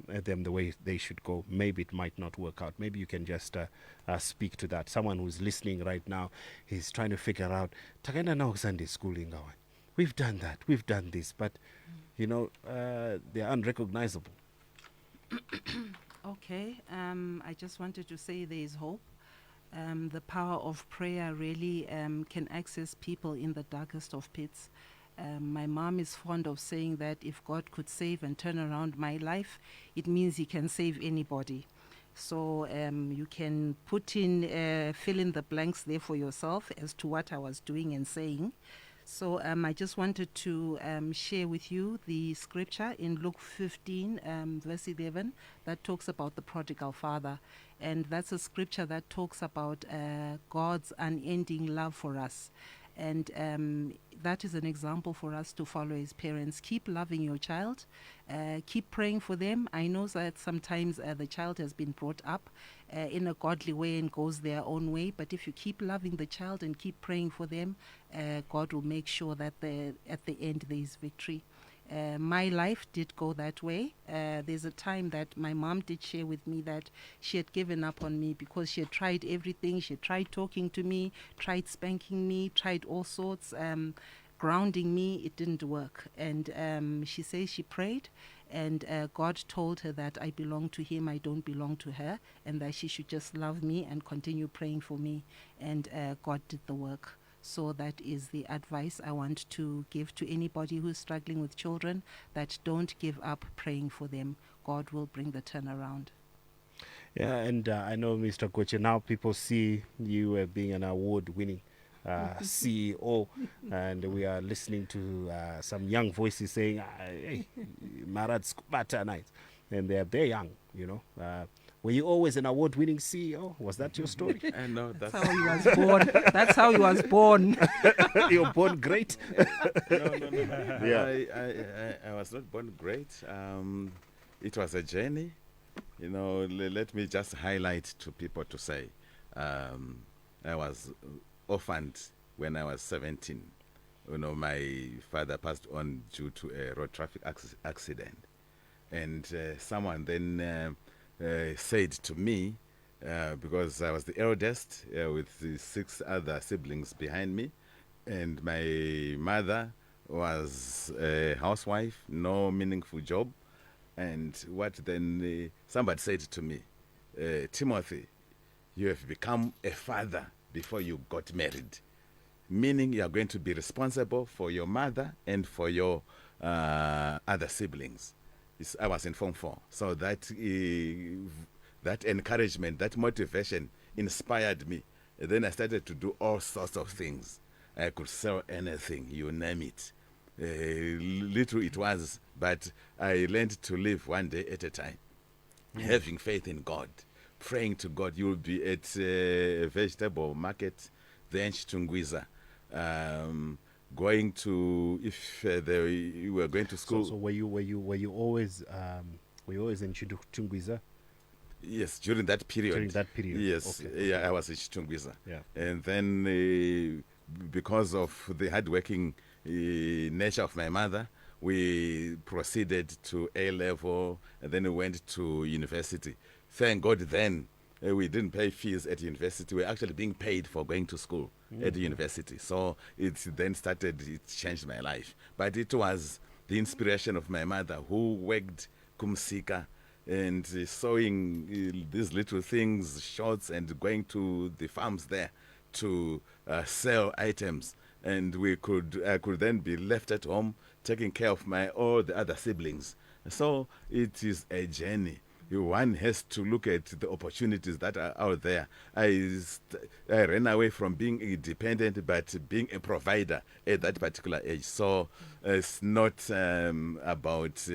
them the way they should go, maybe it might not work out. Maybe you can just speak to that. Someone who's listening right now is trying to figure out, Takenda now Sunday schooling. We've done that, we've done this, but they're unrecognizable. Okay, I just wanted to say there is hope. The power of prayer really can access people in the darkest of pits. My mom is fond of saying that if God could save and turn around my life, it means he can save anybody. So you can put in, fill in the blanks there for yourself as to what I was doing and saying. So I just wanted to share with you the scripture in Luke 15, verse 11, that talks about the prodigal father. And that's a scripture that talks about God's unending love for us. And that is an example for us to follow as parents. Keep loving your child. Keep praying for them. I know that sometimes the child has been brought up in a godly way and goes their own way. But if you keep loving the child and keep praying for them, God will make sure that at the end there is victory. My life did go that way. There's a time that my mom did share with me that she had given up on me because she had tried everything. She had tried talking to me, tried spanking me, tried all sorts, grounding me. It didn't work. And she says she prayed And God told her that I belong to him, I don't belong to her, and that she should just love me and continue praying for me. And God did the work. So that is the advice I want to give to anybody who's struggling with children, that don't give up praying for them. God will bring the turnaround. Yeah, and I know, Mr. Goche, now people see you being an award-winning CEO, and we are listening to some young voices saying, hey, Marad Skubata night, and they're young, you know. Were you always an award-winning CEO? Was that your story? No, that's how he was born. That's how he was born. You were born great? No. Yeah. I was not born great. It was a journey. You know, let me just highlight to people to say, I was orphaned when I was 17. You know, my father passed on due to a road traffic accident. And someone then said to me, because I was the eldest with the 6 other siblings behind me, and my mother was a housewife, no meaningful job. And what then somebody said to me, Timothy, you have become a father before you got married, meaning you are going to be responsible for your mother and for your other siblings. I was in Form 4, so that encouragement, that motivation inspired me. And then I started to do all sorts of things. I could sell anything, you name it. Little it was, but I learned to live one day at a time, having faith in God, praying to God. You will be at a vegetable market, then Chitungwiza, going to, if you were going to school. So were you always in Chitungwiza? Yes, during that period. Yes, okay. Yeah, I was in Chitungwiza. Yeah. And then because of the hardworking nature of my mother, we proceeded to A level, and then we went to university. Thank God then we didn't pay fees at university. We were actually being paid for going to school at the university. So it then started, it changed my life. But it was the inspiration of my mother, who worked kumsika and sewing these little things, shorts, and going to the farms there to sell items. And I could then be left at home taking care of all the other siblings. So it is a journey. One has to look at the opportunities that are out there. I ran away from being independent, but being a provider at that particular age. So it's not about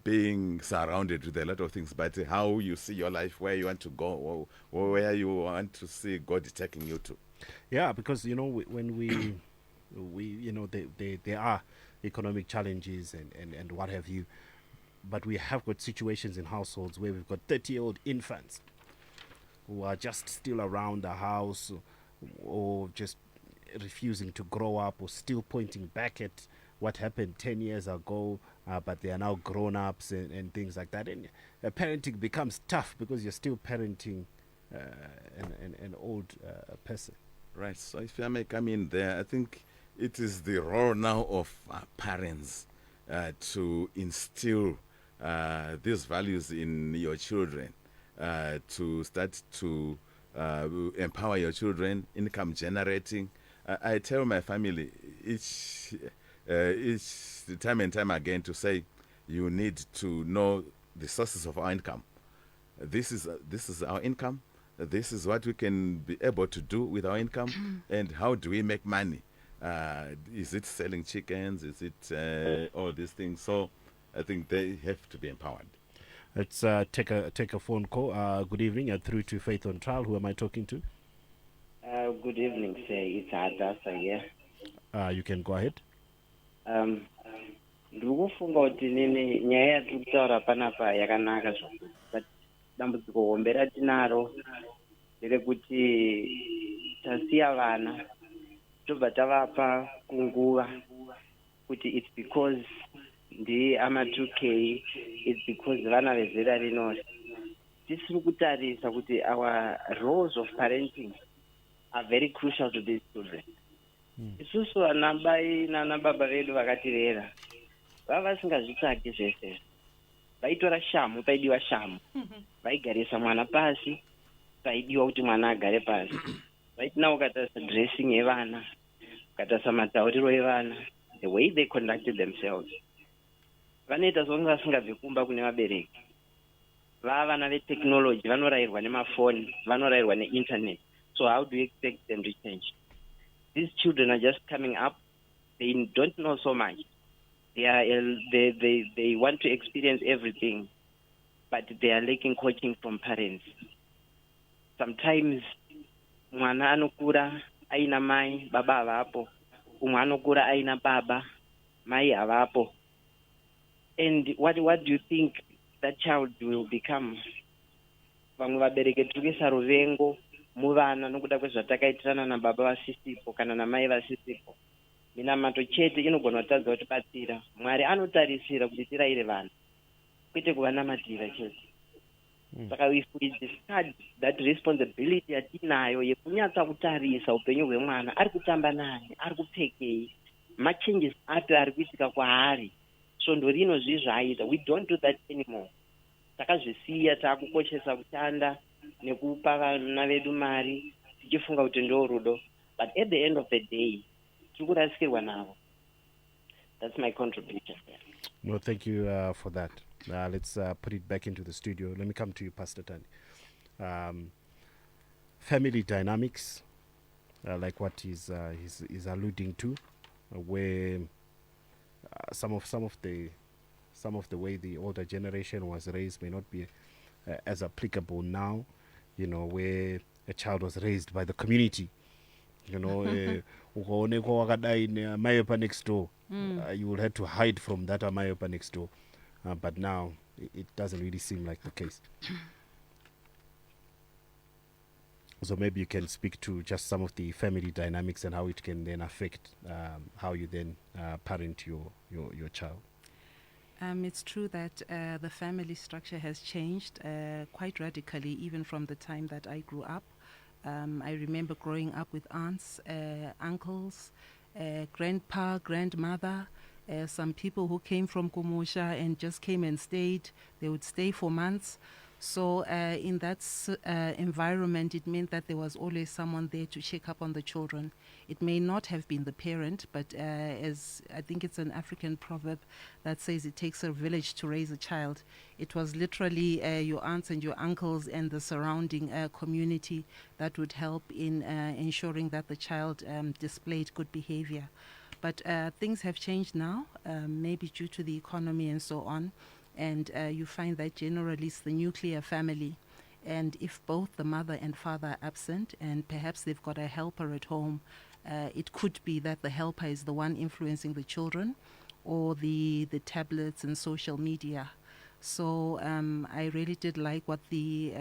being surrounded with a lot of things, but how you see your life, where you want to go, or where you want to see God taking you to. Yeah, because you know when we you know there are economic challenges and what have you, but we have got situations in households where we've got 30-year-old infants who are just still around the house, or just refusing to grow up, or still pointing back at what happened 10 years ago, but they are now grown-ups and things like that. And parenting becomes tough because you're still parenting an old person. Right. So if I may come in there, I think it is the role now of parents to instill these values in your children, to start to empower your children, income generating. I tell my family each time and time again to say, you need to know the sources of our income. This is our income. This is what we can be able to do with our income, and how do we make money? Is it selling chickens? Is it all these things? So I think they have to be empowered. Let's take a phone call. Good evening. You're through to Faith on Trial. Who am I talking to? Good evening, sir. It's Adasa here. You can go ahead. Ndikufunga kuti nini nyaya yatiri kutaura panapa yakanaka zvakuti, but dambudziko hombe ratinaro nderekuti tasiya vana tobva tavapa kunguva kuti it's because ama 2K, it's because vana vezera rinori. Tisiri kutarisa kuti our roles of parenting are very crucial to these children. Isusu anabai nana baba vedu vakatirera vava vasingazvitsvaki zvese. Vaitora shamu, paidiwa shamu. Vaigarisa mwana pasi, paidiwa kuti mwana agare pasi. Right now, ukatarisa dressing yevana, ukatarisa matauriro evana, the way they conducted themselves. Vanoita zvonge vasingabvi kumba kune vabereki. Vana vetechnology, vanorayirwa nemafoni, vanorayirwa neinternet. So how do you expect them to change? These children are just coming up. They don't know so much. They want to experience everything, but they are lacking coaching from parents. Sometimes mwana anokura aina mai, baba avapo. Umwe anokura aina baba, mai avapo. And what do you think that child will become? Vamwe vabereki tiri ruvengo muvana nokuda kwezvatakaitirana nababa vasisipo kana namai vasisipo. Minamato chete inogona kutadza kutibatsira. Mwari anotarisira kuti tirayire vana, kwete kuvanamatira chete. Saka if we discard that responsibility yatinayo yekunyatsa kutarisa upenyu hwemwana, ari kutamba naye, ari kupfekei, machanges api ari kuitika kwaari, svondo rino zvizvaita. We don't do that anymore. Takazvisiya, takukoshesa kushanda nekupa vana vedu mari tichifunga kuti ndo rudo, but at the end of the day tikurasikirwa navo. That's my contribution. No, thank you for that. Let's put it back into the studio. Let me come to you, Pastor Thandi. Family dynamics, like what he's alluding to, where some of the way the older generation was raised may not be as applicable now. You know, where a child was raised by the community. You know, Amayopa next door. You will have to hide from that Amayopa next door. But now it doesn't really seem like the case. So maybe you can speak to just some of the family dynamics and how it can then affect how you then parent your child. It's true that the family structure has changed quite radically, even from the time that I grew up. I remember growing up with aunts, uncles, grandpa, grandmother, some people who came from Goche and just came and stayed. They would stay for months. So in that environment, it meant that there was always someone there to check up on the children. It may not have been the parent, but as I think it's an African proverb that says it takes a village to raise a child. It was literally your aunts and your uncles and the surrounding community that would help in ensuring that the child displayed good behavior. But things have changed now, maybe due to the economy and so on. And you find that generally it's the nuclear family. And if both the mother and father are absent and perhaps they've got a helper at home, it could be that the helper is the one influencing the children or the tablets and social media. So I really did like what this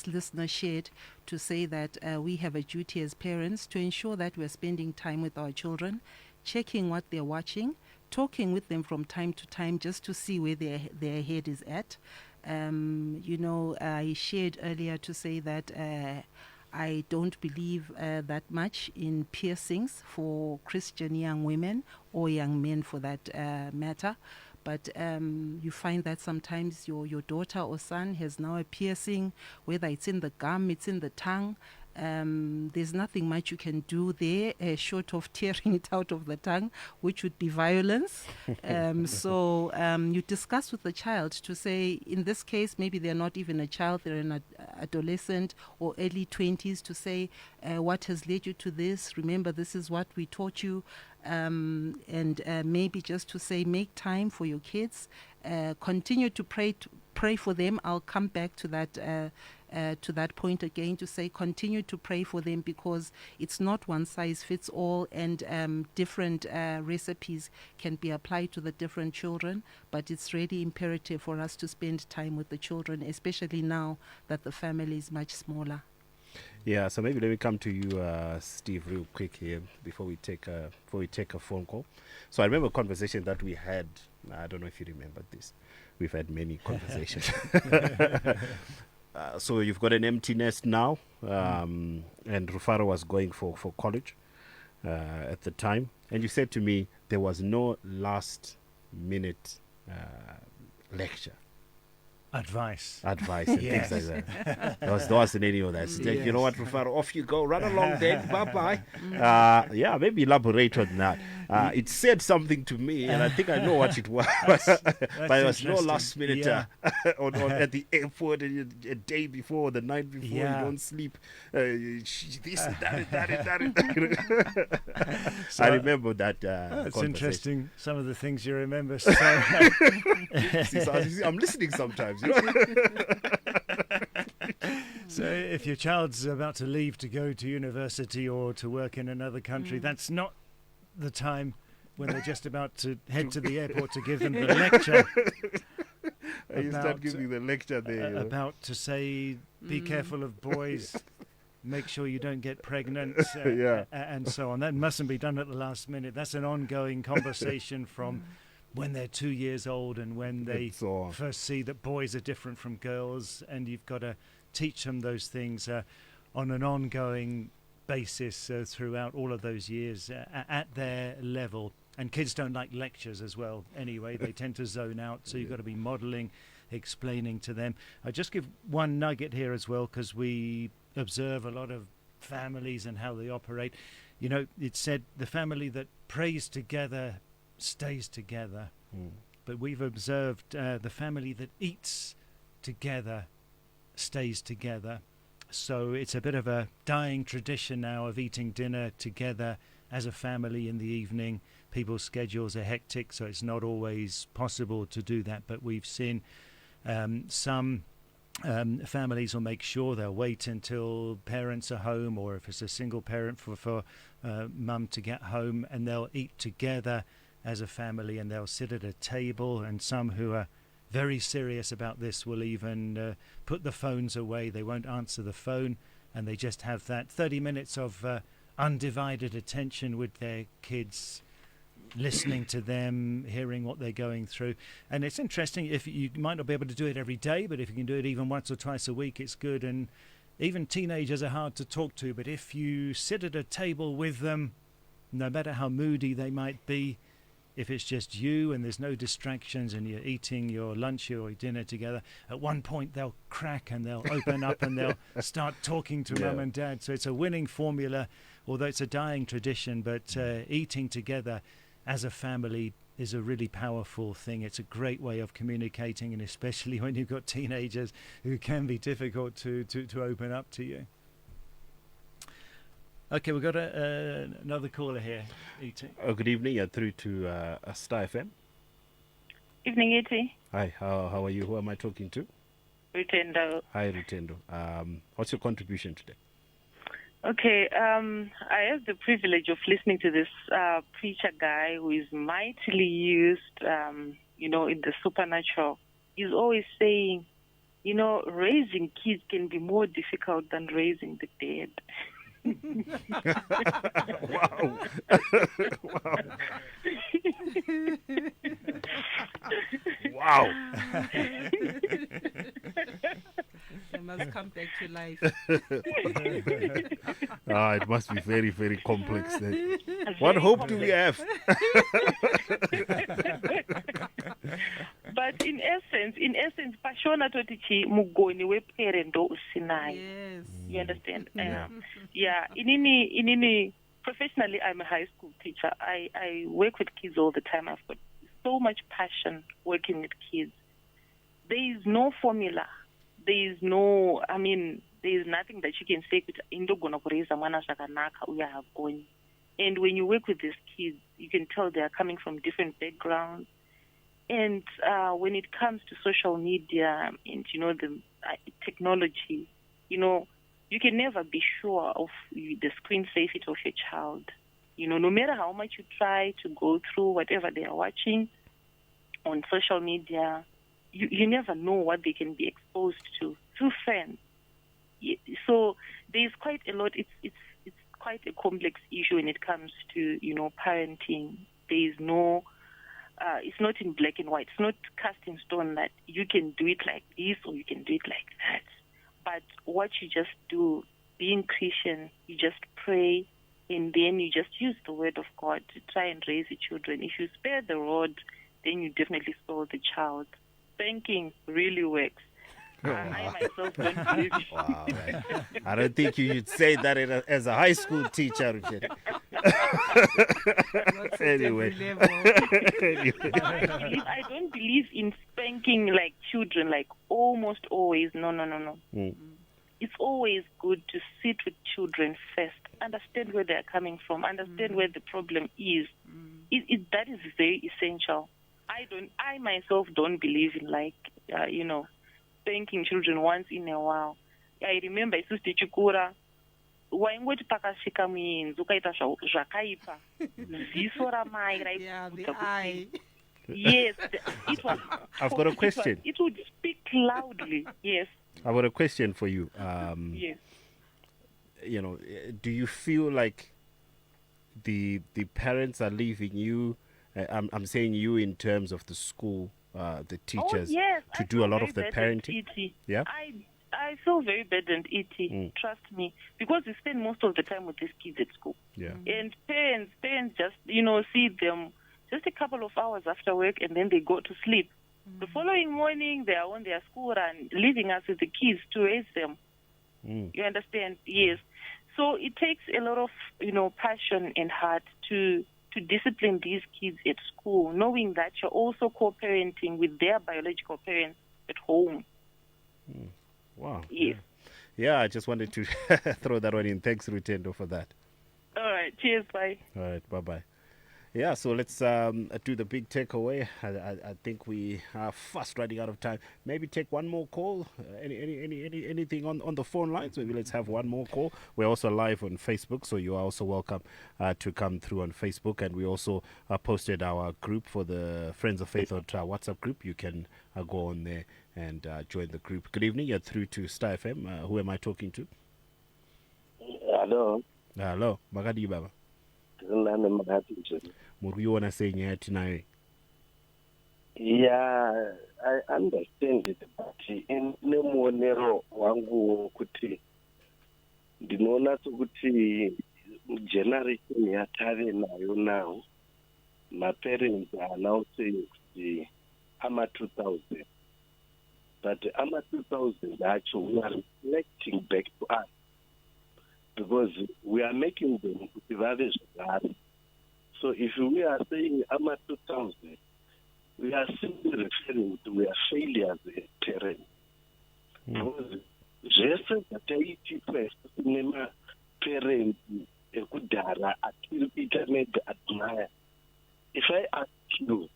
listener shared, to say that we have a duty as parents to ensure that we're spending time with our children, checking what they're watching, talking with them from time to time just to see where their head is at. I shared earlier to say that I don't believe that much in piercings for Christian young women or young men for that matter. But you find that sometimes your daughter or son has now a piercing, whether it's in the gum, it's in the tongue. There's nothing much you can do there short of tearing it out of the tongue, which would be violence. So you discuss with the child to say, in this case, maybe they're not even a child, they're an adolescent or early 20s, to say, what has led you to this? Remember, this is what we taught you. And maybe just to say, make time for your kids, continue to pray for them. I'll come back to that point again, to say continue to pray for them, because it's not one size fits all, and different recipes can be applied to the different children. But it's really imperative for us to spend time with the children, especially now that the family is much smaller. Yeah, so maybe let me come to you, Steve, real quick here before we take a phone call. So I remember a conversation that we had. I don't know if you remember this. We've had many conversations. So you've got an empty nest now, and Rufaro was going for college. at the time, and you said to me there was no last minute lecture. Advice and Yes. things like that. There wasn't any of that. It's like, you know what, Rufaro, off you go, run along then, bye-bye. Yeah, maybe elaborate on that. It said something to me, and I think I know what it was. But there was no last minute at the airport a day before, the night before, you don't sleep. This, that. So, I remember that it's interesting, some of the things you remember. So, I'm listening sometimes. You know? So if your child's about to leave to go to university or to work in another country, that's not the time when they're just about to head to the airport to give them the lecture. You start giving the lecture there. About to say, be careful of boys, make sure you don't get pregnant, and so on. That mustn't be done at the last minute. That's an ongoing conversation from when they're 2 years old and when they first see that boys are different from girls, and you've got to teach them those things on an ongoing basis throughout all of those years at their level. And kids don't like lectures as well anyway. They tend to zone out, so you've got to be modelling, explaining to them. I'll just give one nugget here as well, because we observe a lot of families and how they operate. You know, it's said the family that prays together stays together. But we've observed the family that eats together stays together. So it's a bit of a dying tradition now of eating dinner together as a family in the evening. People's schedules are hectic, so it's not always possible to do that. But we've seen some families will make sure they'll wait until parents are home, or if it's a single parent for mum to get home, and they'll eat together as a family, and they'll sit at a table. And some who are very serious about this will even put the phones away. They won't answer the phone, and they just have that 30 minutes of undivided attention with their kids, listening to them, hearing what they're going through. And it's interesting, if you might not be able to do it every day, but if you can do it even once or twice a week, it's good. And even teenagers are hard to talk to, but if you sit at a table with them, no matter how moody they might be, if it's just you and there's no distractions and you're eating your lunch or your dinner together, at one point they'll crack and they'll open up and they'll start talking to mum and dad. So it's a winning formula, although it's a dying tradition. But eating together as a family is a really powerful thing. It's a great way of communicating, and especially when you've got teenagers who can be difficult to open up to you. Okay, we've got another caller here. E.T. Good evening. You're through to Star FM. Evening, E.T. Hi, how are you? Who am I talking to? Rutendo. Hi, Rutendo. What's your contribution today? Okay, I have the privilege of listening to this preacher guy who is mightily used, in the supernatural. He's always saying, raising kids can be more difficult than raising the dead. Wow. Wow. They must come back to life. It must be very, very complex then. What hope do we have? But in essence, Pashona Totichi Mugoni we parento usinai. Yes. You understand? Yeah. In professionally, I'm a high school teacher. I work with kids all the time. I've got so much passion working with kids. There is no formula. There is nothing that you can say. And when you work with these kids, you can tell they are coming from different backgrounds. And when it comes to social media and, the technology, you can never be sure of the screen safety of your child. No matter how much you try to go through whatever they are watching on social media, you never know what they can be exposed to through friends. So there's quite a lot. It's quite a complex issue when it comes to parenting. There is no. It's not in black and white. It's not cast in stone that you can do it like this or you can do it like that. But what you just do, being Christian, you just pray and then you just use the word of God to try and raise your children. If you spare the rod, then you definitely spoil the child. Spanking really works. I myself don't believe it. Wow, right. I don't think you should say that as a high school teacher, Richard. Anyway. I don't believe in spanking like children, like almost always. No. It's always good to sit with children first, understand where they're coming from, understand where the problem is. That is very essential. I myself don't believe in spanking children once in a while. I remember isusu tichikura waingoti pakasvika muenzi ukaita zvakaipa ziso ramai raikuudza. Yes, it was. I've got a question. It would speak loudly. Yes. I've got a question for you. Yes. Do you feel like the parents are leaving you? I'm saying you in terms of the school, the teachers, to do a lot of the parenting. Yeah. I feel very burdened, E.T. Trust me, because we spend most of the time with these kids at school. Yeah. And parents just see them just a couple of hours after work, and then they go to sleep. The following morning, they are on their school run, leaving us with the kids to raise them. You understand? Yes. So it takes a lot of, passion and heart to discipline these kids at school, knowing that you're also co-parenting with their biological parents at home. Wow. Yes. Yeah, I just wanted to throw that one in. Thanks, Rutendo, for that. All right. Cheers. Bye. All right. Bye-bye. Yeah, so let's do the big takeaway. I think we are fast running out of time. Maybe take one more call. Anything on the phone lines? Maybe let's have one more call. We're also live on Facebook, so you are also welcome to come through on Facebook. And we also posted our group for the Friends of Faith on our WhatsApp group. You can go on there and join the group. Good evening. You're through to Star FM. Who am I talking to? Hello. Hello. Magadi Baba. Muriona saying here tonight. Yeah, I understand it, but in nemonero wangu kuti ndinoona kuti generation yatave nayo now, my parents are now saying kuti ama 2000, but ama 2000 actually we are reflecting back to us because we are making them kuti. So if we are saying ama 2000, we are simply referring to we are failures as parents. Because zvese zvataiti nema parents ekudhara atiri maybe admire. If I ask you,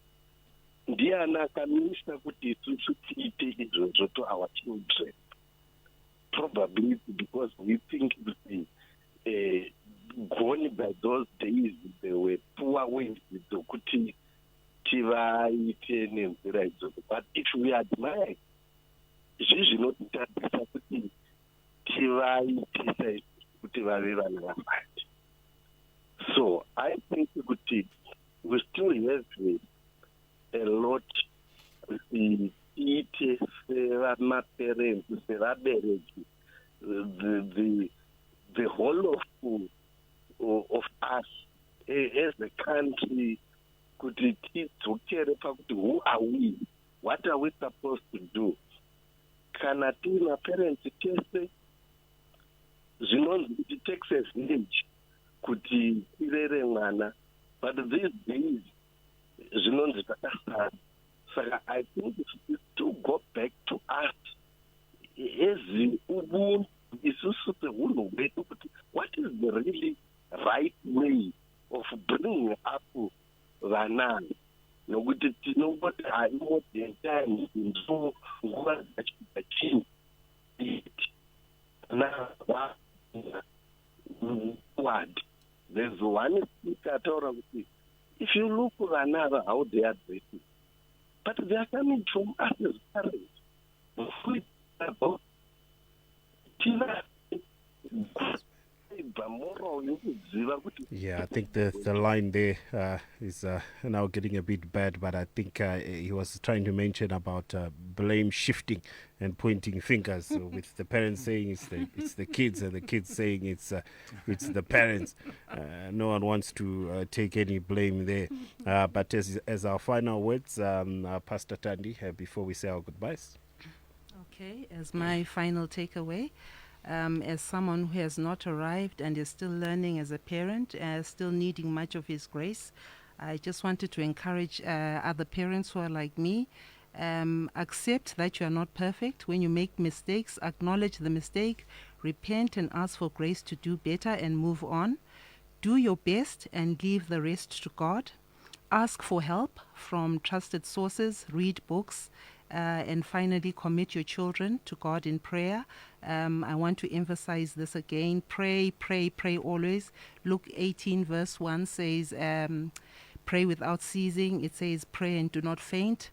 ndiani akamisa kuti isusu tiite izvozvo to our children? Probably because we think gone by those days, they were poor ways kuti tivaite nenzira idzodzo. But if we admire, zvinotitadzisa kuti tivaitisa kuti vave vana vamanje. So I think kuti we still have a lot tiite sevamaparents, sevabereki, the whole of us as a country, kuti tidzokere pakuti who are we, what are we supposed to do. Kana tina parents tese zvinonzi it takes a village kuti tirere mwana, but these days zvinonzi zvakasara. Saka I think it to go back to us as ubuntu isusu sehunhu hwedu kuti what is the really right way of bringing up vana, nokuti tinongoti hai modern times ndo nguva dzachini word. There's one speaker ataura kuti if you look vana ava how they are dressing, but they are coming from us as parents. About moral kuziva kuti Yeah, I think the line there is now getting a bit bad, but I think he was trying to mention about blame shifting and pointing fingers. So with the parents saying it's the kids, and the kids saying it's the parents. No one wants to take any blame there. But as our final words, Pastor Thandi, before we say our goodbyes. Okay, as my final takeaway, as someone who has not arrived and is still learning as a parent, still needing much of His grace, I just wanted to encourage other parents who are like me. Accept that you are not perfect. When you make mistakes, acknowledge the mistake, repent and ask for grace to do better and move on. Do your best and leave the rest to God. Ask for help from trusted sources, read books, and finally commit your children to God in prayer. I want to emphasize this again. Pray, pray, pray always. Luke 18 verse 1 says, pray without ceasing. It says, pray and do not faint.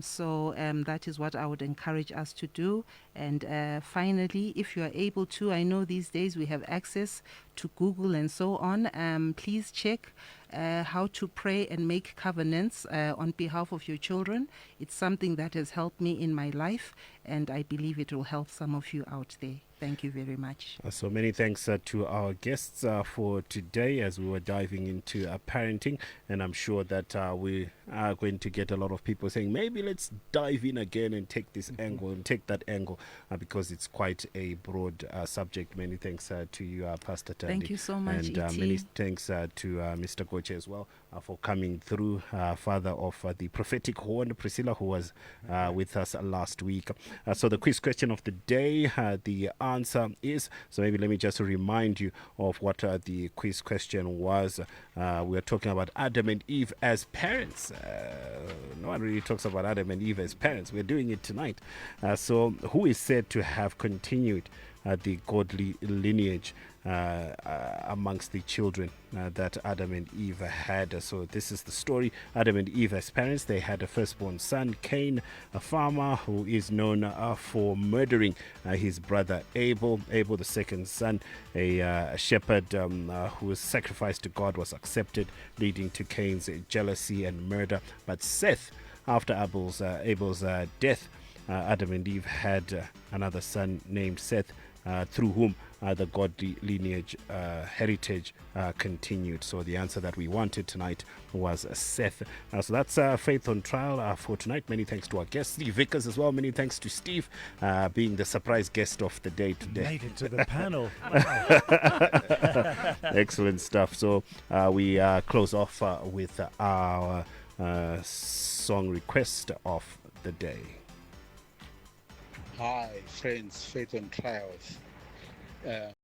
So that is what I would encourage us to do. And finally, if you are able to, I know these days we have access to Google and so on. Please check how to pray and make covenants on behalf of your children. It's something that has helped me in my life, and I believe it will help some of you out there. Thank you very much. So many thanks to our guests for today as we were diving into parenting, and I'm sure that we are going to get a lot of people saying maybe let's dive in again and take this angle and take that angle because it's quite a broad subject. Many thanks to you, Pastor Thandi. Thank you so much, and many thanks to Mr. Goche as well for coming through, father of the prophetic horn, Priscilla, who was with us last week. So the quiz question of the day, the answer is, so maybe let me just remind you of what the quiz question was. We are talking about Adam and Eve as parents. No one really talks about Adam and Eve as parents. We're doing it tonight. So who is said to have continued the godly lineage amongst the children that Adam and Eve had? So this is the story. Adam and Eve as parents, they had a firstborn son, Cain, a farmer who is known for murdering his brother Abel. Abel, the second son, a shepherd whose sacrifice to God was accepted, leading to Cain's jealousy and murder. But Seth, after Abel's death, Adam and Eve had another son named Seth, through whom the godly lineage heritage continued. So the answer that we wanted tonight was Seth. So that's Faith on Trial for tonight. Many thanks to our guest, Steve Vickers, as well. Many thanks to Steve being the surprise guest of the day today. Made it to the panel. Wow. Excellent stuff. So we close off with our song request of the day. Hi, friends, Faith on Trials.